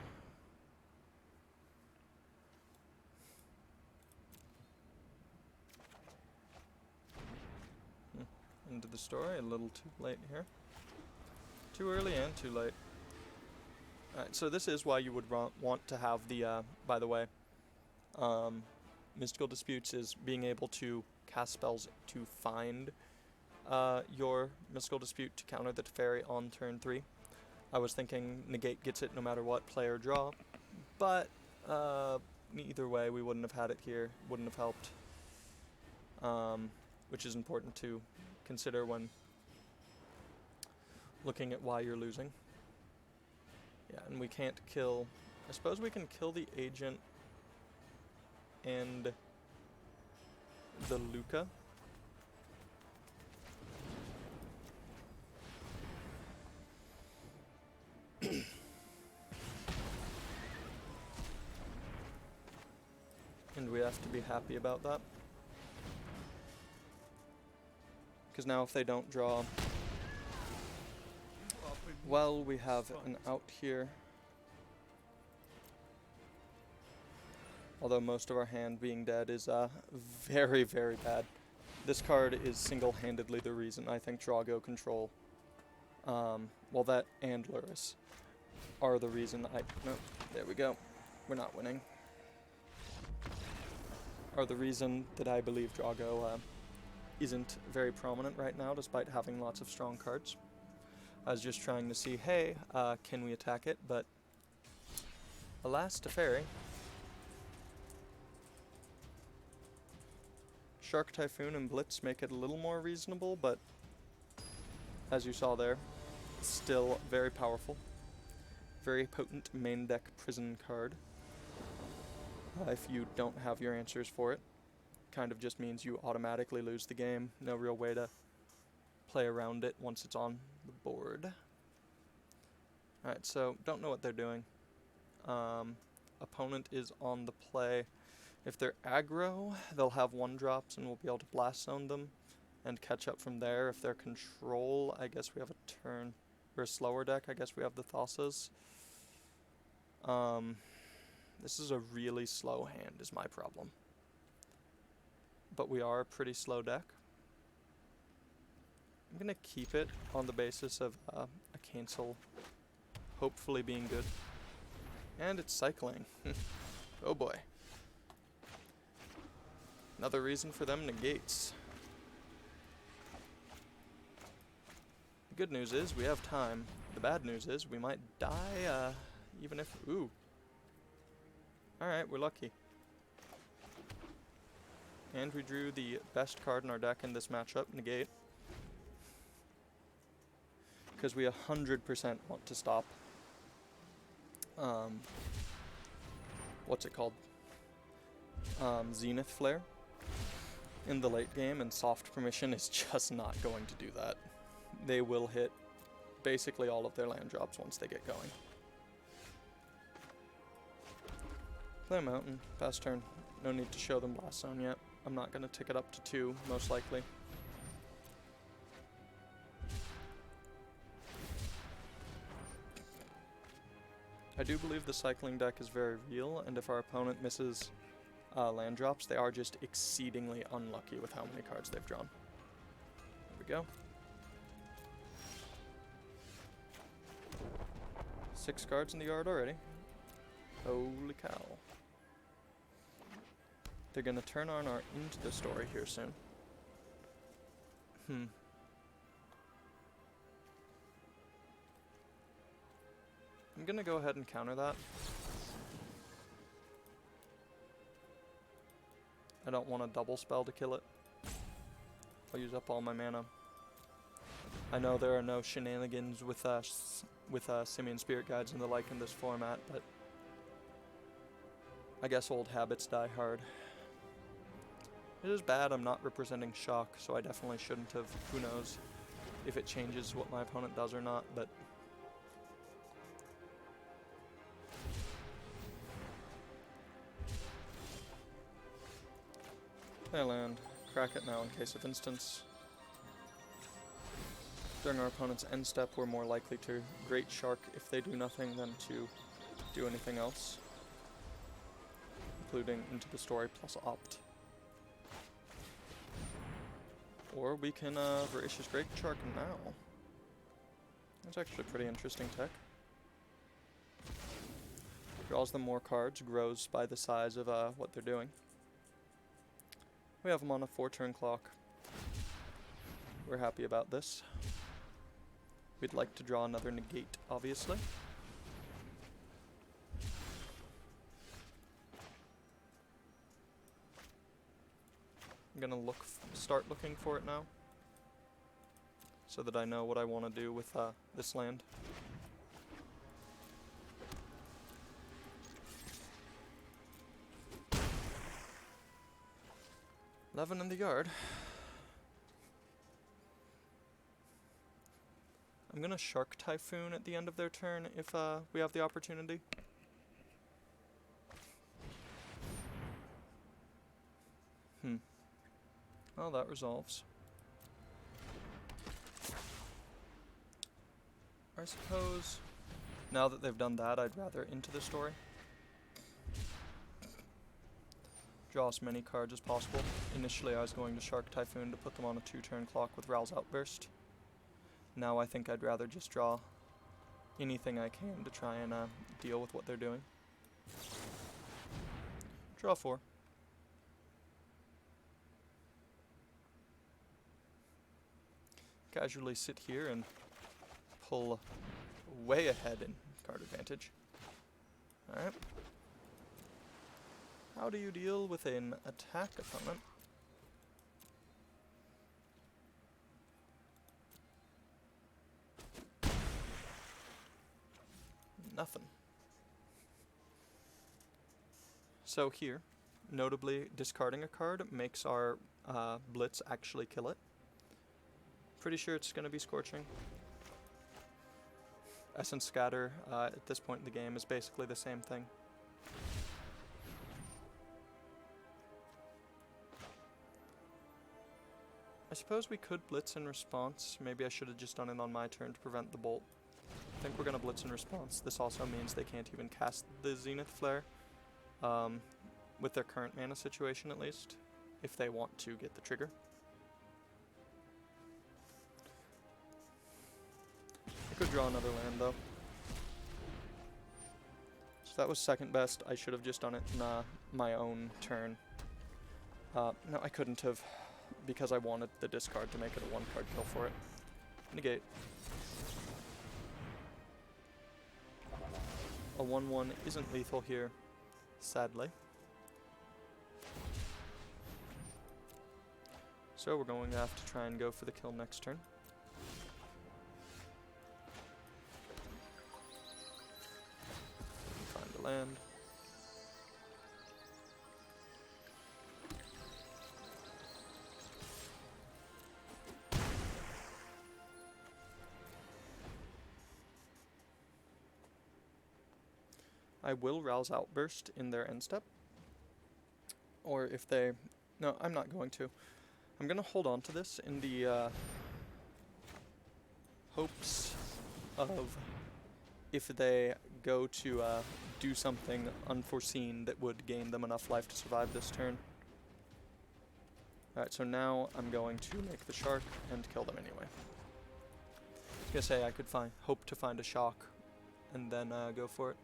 Into the story, a little too late here. Too early and too late. Alright, so this is why you would want to have the, by the way, Mystical Disputes is being able to cast spells to find your Mystical Dispute to counter the Teferi on turn 3. I was thinking negate gets it no matter what, play or draw, but either way we wouldn't have had it here, wouldn't have helped, which is important to consider when looking at why you're losing. Yeah, and we can't kill... I suppose we can kill the agent and the Luca. And we have to be happy about that. Because now if they don't draw... Well, we have an out here. Although most of our hand being dead is very, very bad. This card is single-handedly the reason I think Drago Control, well, that and Luris are the reason no, there we go. We're not winning. Are the reason that I believe Drago isn't very prominent right now, despite having lots of strong cards. I was just trying to see, hey, can we attack it? But alas, Teferi. Shark Typhoon and Blitz make it a little more reasonable, but as you saw there, still very powerful. Very potent main deck prison card. If you don't have your answers for it. Kind of just means you automatically lose the game. No real way to play around it once it's on the board. Alright, so don't know what they're doing. Opponent is on the play. If they're aggro, they'll have 1-drops and we'll be able to blast zone them and catch up from there. If they're control, I guess we have a turn, or a slower deck, I guess we have the Thassa's. This is a really slow hand is my problem. But we are a pretty slow deck. I'm gonna keep it on the basis of a cancel hopefully being good. And it's cycling. Oh boy. Another reason for them negates. The good news is we have time. The bad news is we might die even if... Ooh. Alright, we're lucky. And we drew the best card in our deck in this matchup, negate. Because we 100% want to stop. What's it called? Zenith Flare in the late game, and soft permission is just not going to do that. They will hit basically all of their land drops once they get going. Play a mountain, pass turn. No need to show them blast zone yet. I'm not going to tick it up to 2, most likely. I do believe the cycling deck is very real, and if our opponent misses land drops, they are just exceedingly unlucky with how many cards they've drawn. There we go. 6 cards in the yard already. Holy cow. They're gonna turn on our Into the Story here soon. I'm gonna go ahead and counter that. I don't want a double spell to kill it. I'll use up all my mana. I know there are no shenanigans with Simian Spirit Guides and the like in this format, but I guess old habits die hard. It is bad I'm not representing Shock, so I definitely shouldn't have. Who knows if it changes what my opponent does or not, but... Play a land. Crack it now in case of instance. During our opponent's end step, we're more likely to Great Shark if they do nothing than to do anything else, including Into the Story plus Opt. Or we can Voracious Great Shark now. That's actually pretty interesting tech. Draws them more cards, grows by the size of what they're doing. We have them on a 4-turn clock. We're happy about this. We'd like to draw another negate, obviously. I'm gonna start looking for it now, so that I know what I want to do with this land. $11 in the yard. I'm gonna Shark Typhoon at the end of their turn if we have the opportunity. Well, that resolves. I suppose now that they've done that, I'd rather Into the Story. Draw as many cards as possible. Initially, I was going to Shark Typhoon to put them on a 2-turn clock with Ral's Outburst. Now I think I'd rather just draw anything I can to try and deal with what they're doing. Draw 4. Casually sit here and pull way ahead in card advantage. Alright. How do you deal with an attack opponent? Nothing. So here, notably discarding a card makes our Blitz actually kill it. Pretty sure it's going to be Scorching. Essence Scatter at this point in the game is basically the same thing. I suppose we could Blitz in response. Maybe I should have just done it on my turn to prevent the bolt. I think we're going to Blitz in response. This also means they can't even cast the Zenith Flare, with their current mana situation at least, if they want to get the trigger. I could draw another land though. So that was second best. I should have just done it in my own turn. No, I couldn't have, because I wanted the discard to make it a 1-card kill for it. Negate. A 1/1 isn't lethal here, sadly. So we're going to have to try and go for the kill next turn. Find a land. I will Rouse Outburst in their end step. Or if they... No, I'm not going to. I'm going to hold on to this in the hopes of if they go to do something unforeseen that would gain them enough life to survive this turn. Alright, so now I'm going to make the shark and kill them anyway. I was going to say I could hope to find a shock and then go for it.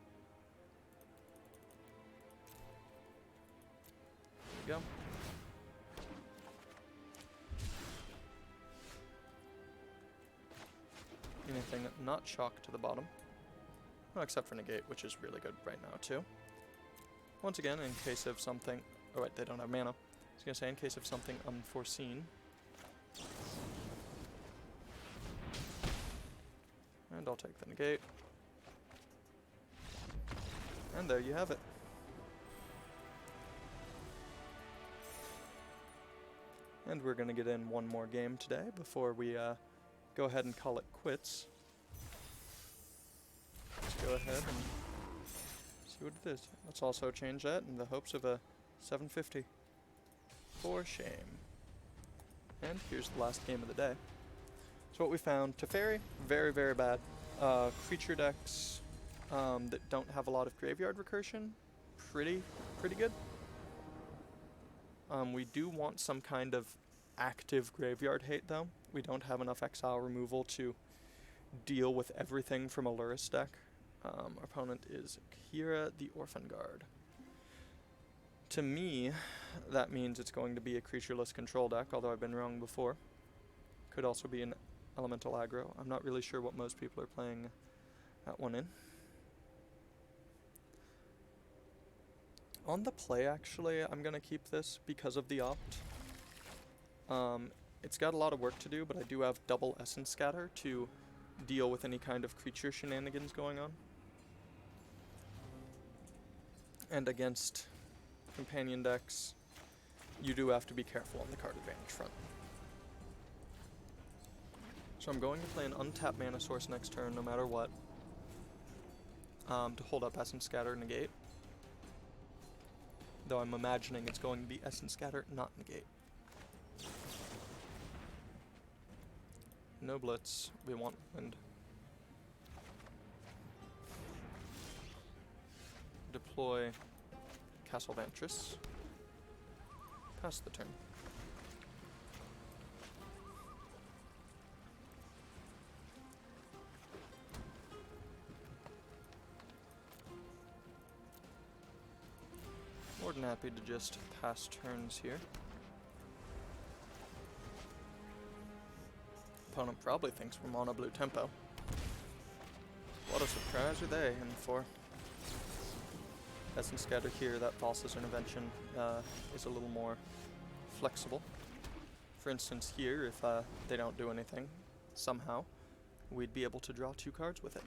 There we go. Anything not shock to the bottom. Well, except for negate, which is really good right now too. Once again, in case of something... Oh wait, they don't have mana. I was going to say, in case of something unforeseen. And I'll take the negate. And there you have it. And we're going to get in one more game today before we go ahead and call it quits. Let's go ahead and see what it is. Let's also change that in the hopes of a 750. For shame. And here's the last game of the day. So what we found, Teferi, very, very bad. Creature decks that don't have a lot of graveyard recursion, pretty good. We do want some kind of active graveyard hate though. We don't have enough exile removal to deal with everything from a Lurrus deck. Our opponent is Kira the Orphan Guard. To me, that means it's going to be a creatureless control deck, although I've been wrong before. Could also be an elemental aggro. I'm not really sure what most people are playing that one in. On the play, actually, I'm going to keep this because of the opt. It's got a lot of work to do, but I do have double Essence Scatter to deal with any kind of creature shenanigans going on. And against companion decks, you do have to be careful on the card advantage front. So I'm going to play an untapped mana source next turn, no matter what, to hold up Essence Scatter negate. Though I'm imagining it's going to be Essence Scatter, not negate. No blitz, we want wind. Deploy Castle Vantress. Pass the turn. More than happy to just pass turns here. Opponent probably thinks we're mono blue tempo. What a surprise are they in for? Essence Scatter here, that false intervention is a little more flexible. For instance here, if they don't do anything, somehow, we'd be able to draw 2 cards with it.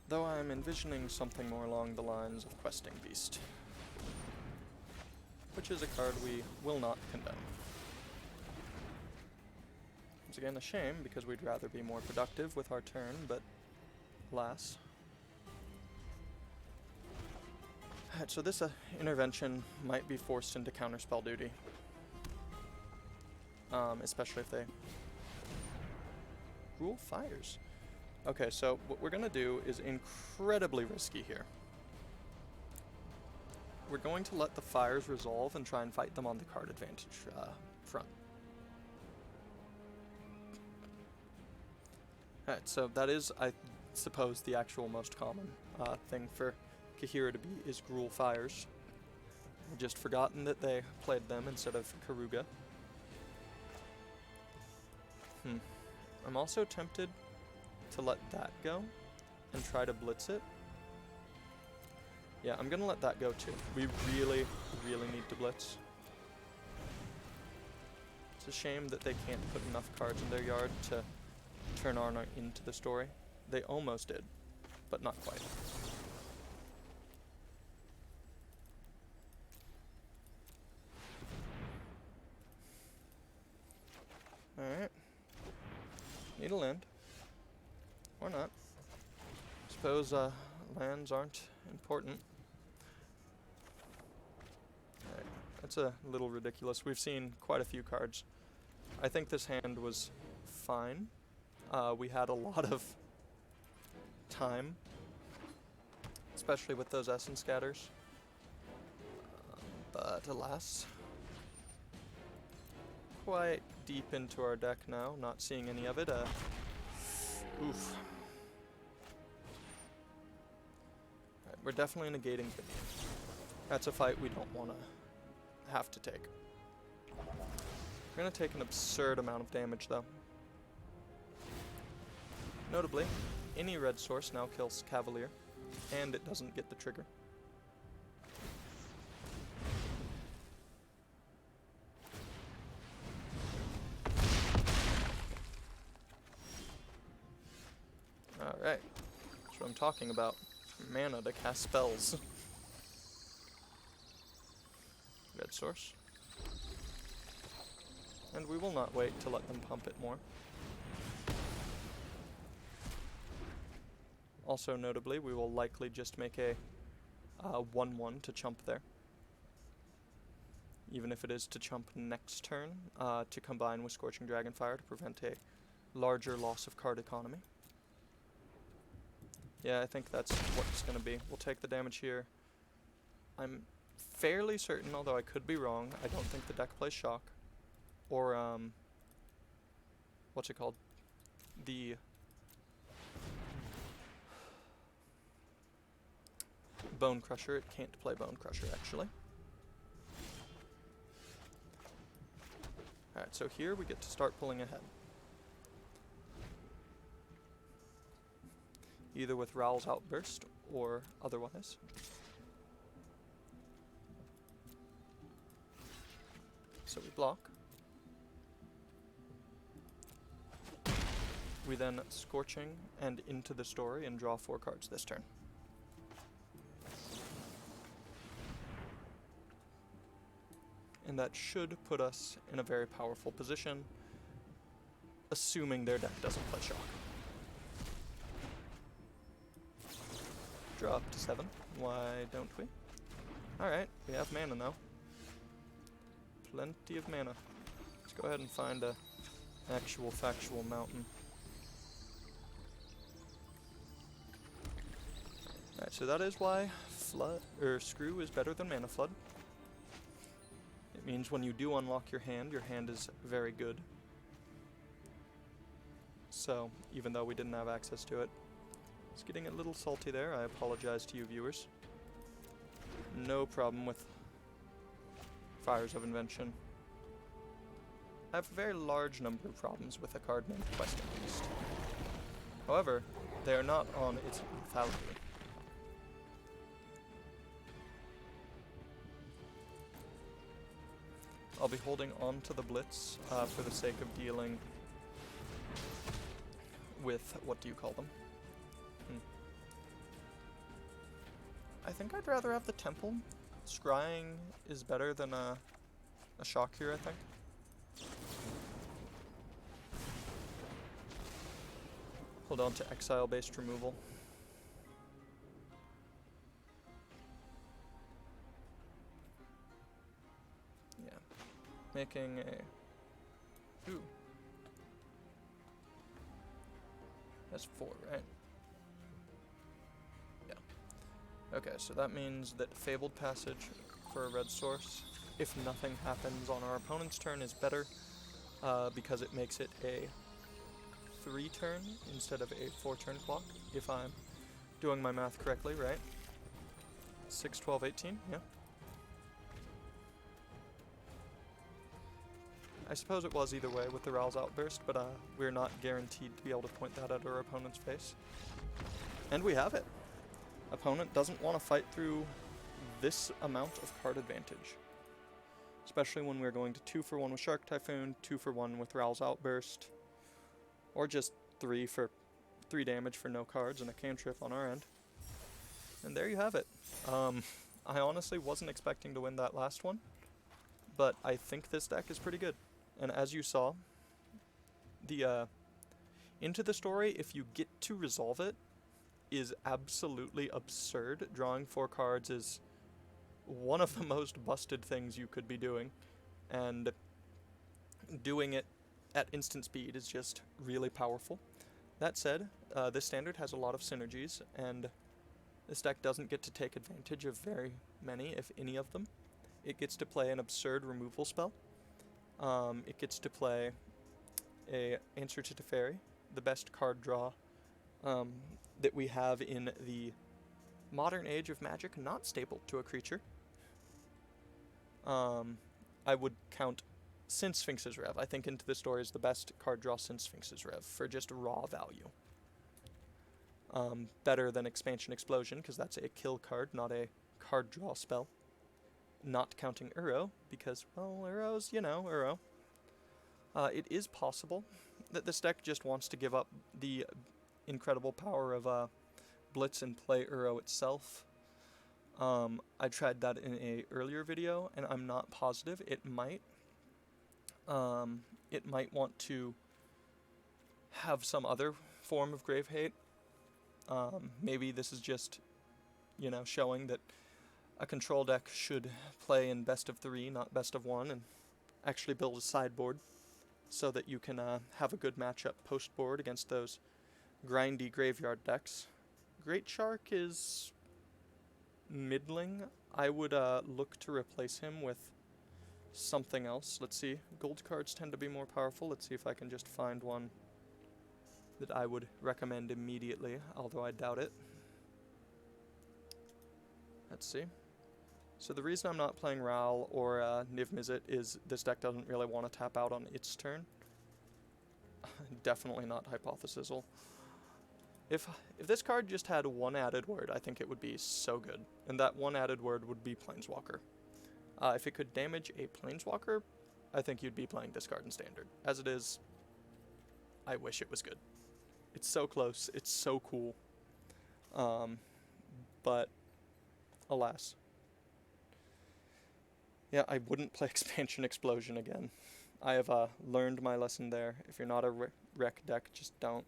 Though I'm envisioning something more along the lines of Questing Beast. which is a card we will not condemn. It's again a shame, because we'd rather be more productive with our turn, but alas. Alright, so this intervention might be forced into counterspell duty. Especially if they rule fires. Okay, so what we're gonna do is incredibly risky here. We're going to let the fires resolve and try and fight them on the card advantage front. Alright, so that is, I suppose, the actual most common thing for Kahira to be is Gruul Fires. I've just forgotten that they played them instead of Karuga. I'm also tempted to let that go and try to blitz it. Yeah, I'm gonna let that go too. We really, really need to blitz. It's a shame that they can't put enough cards in their yard to turn Arna into the story. They almost did, but not quite. Alright. Need a land. Or not. Suppose lands aren't important. Alright. That's a little ridiculous. We've seen quite a few cards. I think this hand was fine. We had a lot of time, especially with those essence scatters. But alas, quite deep into our deck now, not seeing any of it. Oof. Right, we're definitely negating Gideon. That's a fight we don't want to have to take. We're going to take an absurd amount of damage though. Notably, any red source now kills Cavalier, and it doesn't get the trigger. Alright, that's what I'm talking about. Mana to cast spells. Red source. And we will not wait to let them pump it more. Also notably, we will likely just make a 1-1 to chump there. Even if it is to chump next turn, to combine with Scorching Dragonfire to prevent a larger loss of card economy. Yeah, I think that's what it's going to be. We'll take the damage here. I'm fairly certain, although I could be wrong, I don't think the deck plays Shock. Or, what's it called? The Bone Crusher. It can't play Bone Crusher, actually. Alright, so here we get to start pulling ahead. Either with Rowl's Outburst or otherwise. So we block. We then Scorching and into the story and draw 4 cards this turn. And that should put us in a very powerful position, assuming their deck doesn't play Shock. Draw up to 7. Why don't we? Alright, we have mana now. Plenty of mana. Let's go ahead and find a actual factual mountain. Alright, so that is why Screw is better than Mana Flood. It means when you do unlock your hand is very good. So, even though we didn't have access to it, it's getting a little salty there. I apologize to you viewers. No problem with Fires of Invention. I have a very large number of problems with a card named Questing Beast. However, they are not on its lethality. I'll be holding on to the Blitz for the sake of dealing with, what do you call them? I think I'd rather have the Temple, Scrying is better than a shock here, I think. Hold on to exile-based removal. Yeah. Making a... Ooh. That's 4, right? Yeah. Okay, so that means that Fabled Passage for a red source, if nothing happens on our opponent's turn, is better, because it makes it a 3-turn instead of a 4-turn clock, if I'm doing my math correctly, right? 6, 12, 18, yeah. I suppose it was either way with the Rowl's Outburst, but we're not guaranteed to be able to point that at our opponent's face. And we have it. Opponent doesn't want to fight through this amount of card advantage. Especially when we're going to 2 for 1 with Shark Typhoon, 2 for 1 with Rowl's Outburst, or just 3 damage for no cards and a cantrip on our end. And there you have it. I honestly wasn't expecting to win that last one, but I think this deck is pretty good. And as you saw, the Into the Story, if you get to resolve it, is absolutely absurd. Drawing 4 cards is one of the most busted things you could be doing, and doing it at instant speed is just really powerful. That said, this standard has a lot of synergies, and this deck doesn't get to take advantage of very many, if any of them. It gets to play an absurd removal spell. It gets to play a Answer to Teferi, the best card draw that we have in the modern age of Magic, not stapled to a creature. I would count since Sphinx's Rev. I think Into the Story is the best card draw since Sphinx's Rev for just raw value. Better than Expansion Explosion, because that's a kill card, not a card draw spell. Not counting Uro, because, well, Uro's, Uro. It is possible that this deck just wants to give up the incredible power of Blitz and play Uro itself. I tried that in a earlier video, and I'm not positive. It might want to have some other form of Grave Hate. Maybe this is just, showing that a control deck should play in best of 3, not best of 1, and actually build a sideboard so that you can have a good matchup post-board against those grindy graveyard decks. Great Shark is middling. I would look to replace him with something else. Let's see. Gold cards tend to be more powerful. Let's see if I can just find one that I would recommend immediately, although I doubt it. Let's see. So the reason I'm not playing Ral or Niv Mizzet is this deck doesn't really want to tap out on its turn. Definitely not Hypothesisal. If this card just had one added word, I think it would be so good. And that one added word would be Planeswalker. If it could damage a Planeswalker, I think you'd be playing this card in Standard. As it is, I wish it was good. It's so close. It's so cool. But, alas. Yeah, I wouldn't play Expansion Explosion again. I have learned my lesson there. If you're not a rec deck, just don't.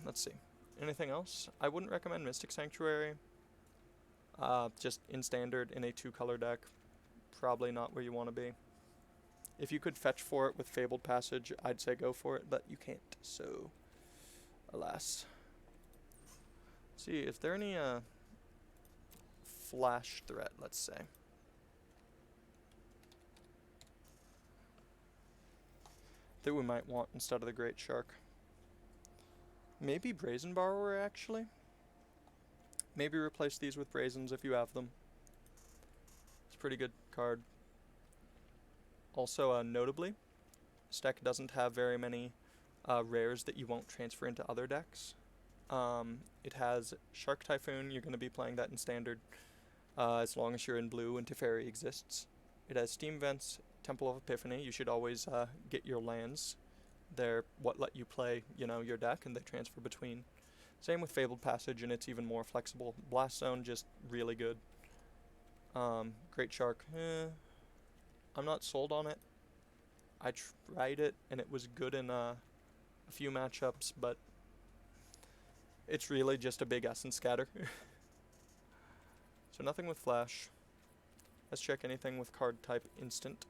Let's see. Anything else? I wouldn't recommend Mystic Sanctuary. Just in Standard, in a 2-color deck. Probably not where you want to be. If you could fetch for it with Fabled Passage, I'd say go for it, but you can't, so alas. Let's see, is there any flash threat, let's say. That we might want instead of the Great Shark. Maybe Brazen Borrower, actually. Maybe replace these with Brazens if you have them. It's a pretty good card. Also, notably, this deck doesn't have very many rares that you won't transfer into other decks. It has Shark Typhoon, you're going to be playing that in Standard, as long as you're in blue and Teferi exists. It has Steam Vents, Temple of Epiphany, you should always get your lands. They're what let you play, your deck, and they transfer between. Same with Fabled Passage, and it's even more flexible. Blast Zone, just really good. Great Shark, I'm not sold on it. I tried it and it was good in a few matchups, but it's really just a big essence scatter. So nothing with flash. Let's check anything with card type instant.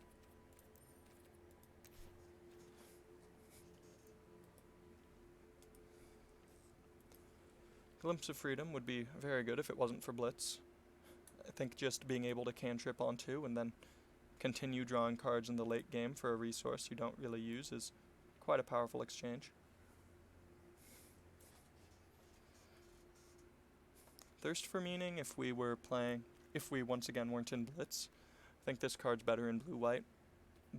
Glimpse of Freedom would be very good if it wasn't for Blitz. I think just being able to cantrip on 2 and then continue drawing cards in the late game for a resource you don't really use is quite a powerful exchange. Thirst for Meaning, if we once again weren't in Blitz. I think this card's better in blue-white,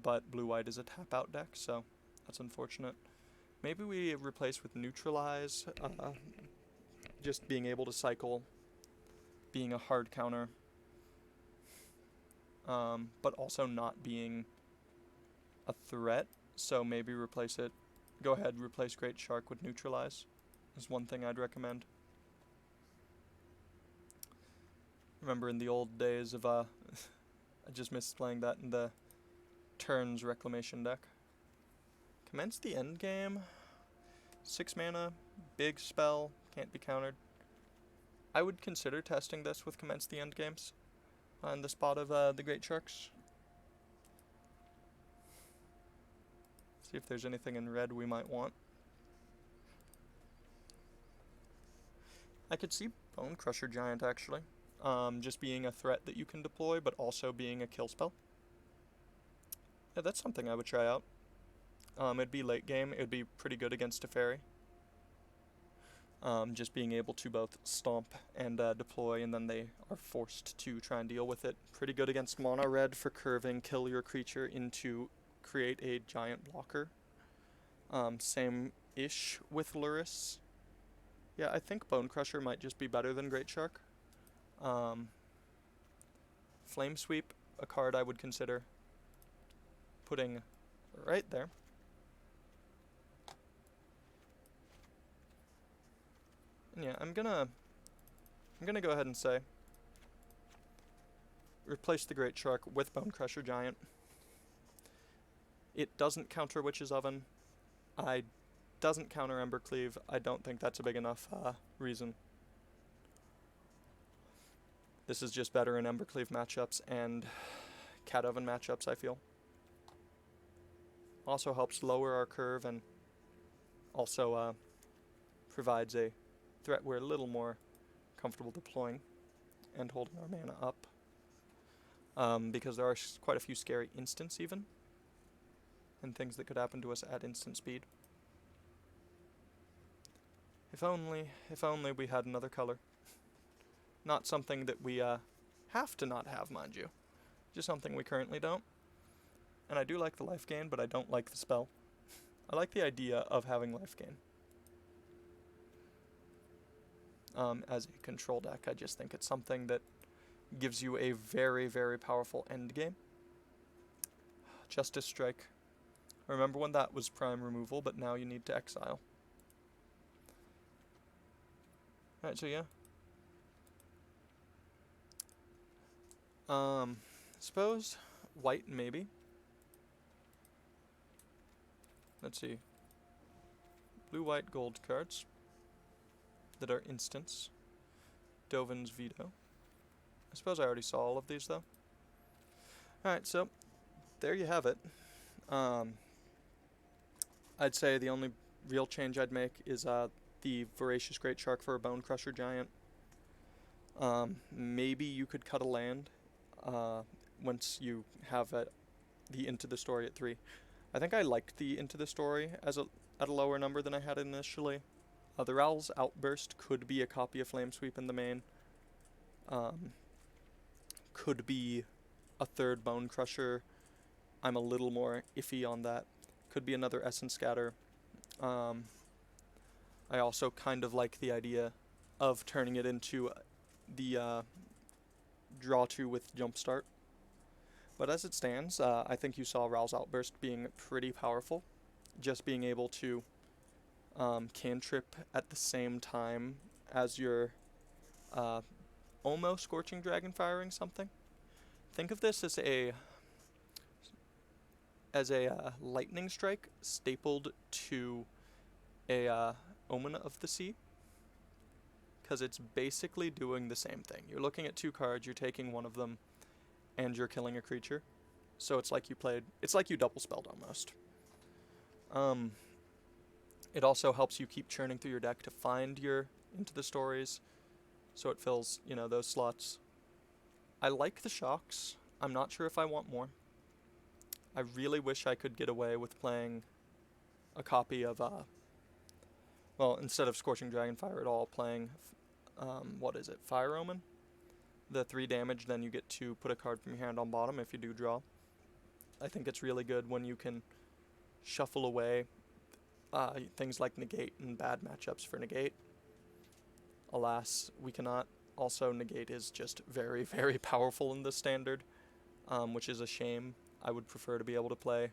but blue-white is a tap-out deck, so that's unfortunate. Maybe we replace with Neutralize, just being able to cycle, being a hard counter, but also not being a threat, so maybe replace it. Go ahead, replace Great Shark with Neutralize, is one thing I'd recommend. Remember in the old days of, I just missed playing that in the Turns Reclamation deck. Commence the Endgame. 6 mana, big spell, can't be countered. I would consider testing this with Commence the Endgames on the spot of the Great Sharks. See if there's anything in red we might want. I could see Bone Crusher Giant actually. Just being a threat that you can deploy, but also being a kill spell. Yeah, that's something I would try out. It'd be late game. It'd be pretty good against teferi. Just being able to both stomp and deploy, and then they are forced to try and deal with it. Pretty good against mono red for curving, kill your creature into create a giant blocker. Same-ish with Luris. Yeah, I think Bone Crusher might just be better than Great Shark. Flame Sweep, a card I would consider putting right there. And yeah, I'm gonna go ahead and say replace the Great Shark with Bone Crusher Giant. It doesn't counter Witch's Oven. Doesn't counter Embercleave. I don't think that's a big enough reason. This is just better in Embercleave matchups and Cat Oven matchups, I feel. Also helps lower our curve and also provides a threat we're a little more comfortable deploying and holding our mana up. Because there are quite a few scary instants even, and things that could happen to us at instant speed. If only we had another color. Not something that we have to not have, mind you. Just something we currently don't. And I do like the life gain, but I don't like the spell. I like the idea of having life gain. As a control deck, I just think it's something that gives you a very, very powerful end game. Justice Strike. I remember when that was prime removal, but now you need to exile. Alright, so yeah. Suppose white, maybe. Let's see. Blue, white, gold cards that are instants. Dovin's Veto. I suppose I already saw all of these, though. Alright, so there you have it. I'd say the only real change I'd make is the Voracious Great Shark for a Bone Crusher Giant. Maybe you could cut a land once you have the Into the Story at 3. I think I liked the Into the Story at a lower number than I had initially. The Rowl's Outburst could be a copy of Flame Sweep in the main. Could be a third Bone Crusher. I'm a little more iffy on that. Could be another Essence Scatter. I also kind of like the idea of turning it into the draw 2 with Jumpstart. But as it stands, I think you saw Rowl's Outburst being pretty powerful. Just being able to cantrip at the same time as your almost Scorching Dragon firing something. think of this as a lightning strike stapled to a Omen of the Sea, because it's basically doing the same thing. You're looking at 2 cards, you're taking one of them, and you're killing a creature. So it's like you double spelled almost. It also helps you keep churning through your deck to find your Into the Stories, so it fills, those slots. I like the shocks. I'm not sure if I want more. I really wish I could get away with playing a copy of, instead of Scorching Dragonfire at all, playing, Fire Omen? The 3 damage, then you get to put a card from your hand on bottom if you do draw. I think it's really good when you can shuffle away things like Negate and bad matchups for Negate. Alas, we cannot. Also, Negate is just very, very powerful in the standard, which is a shame. I would prefer to be able to play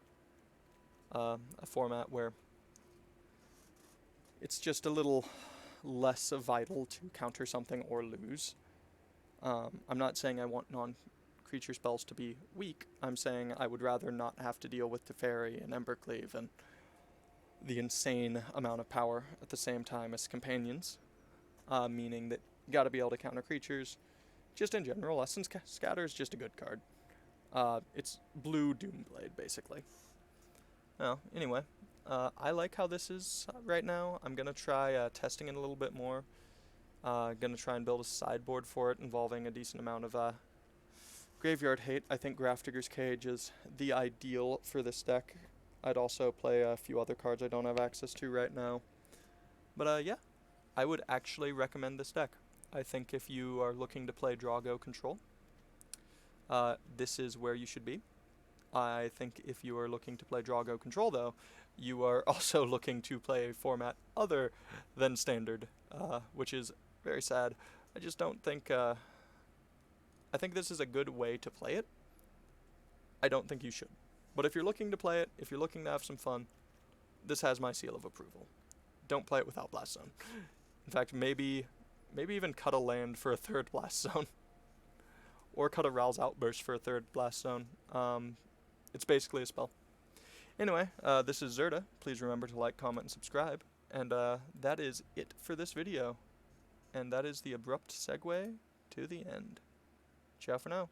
a format where it's just a little less vital to counter something or lose. I'm not saying I want non-creature spells to be weak. I'm saying I would rather not have to deal with Teferi and Embercleave and the insane amount of power at the same time as companions, meaning that you gotta be able to counter creatures. Just in general, Essence Scatter is just a good card. It's blue Doomblade, basically. Anyway, I like how this is right now. I'm gonna try testing it a little bit more. Gonna try and build a sideboard for it involving a decent amount of Graveyard Hate. I think Grafdigger's Cage is the ideal for this deck. I'd also play a few other cards I don't have access to right now. But yeah, I would actually recommend this deck. I think if you are looking to play Drago Control, this is where you should be. I think if you are looking to play Drago Control, though, you are also looking to play a format other than Standard, which is very sad. I just don't think, I think this is a good way to play it. I don't think you should. But if you're looking to play it, if you're looking to have some fun, this has my seal of approval. Don't play it without Blast Zone. In fact, maybe even cut a land for a 3rd Blast Zone. Or cut a Row's Outburst for a 3rd Blast Zone. It's basically a spell. Anyway, this is Zerda. Please remember to like, comment, and subscribe. And that is it for this video. And that is the abrupt segue to the end. Ciao for now.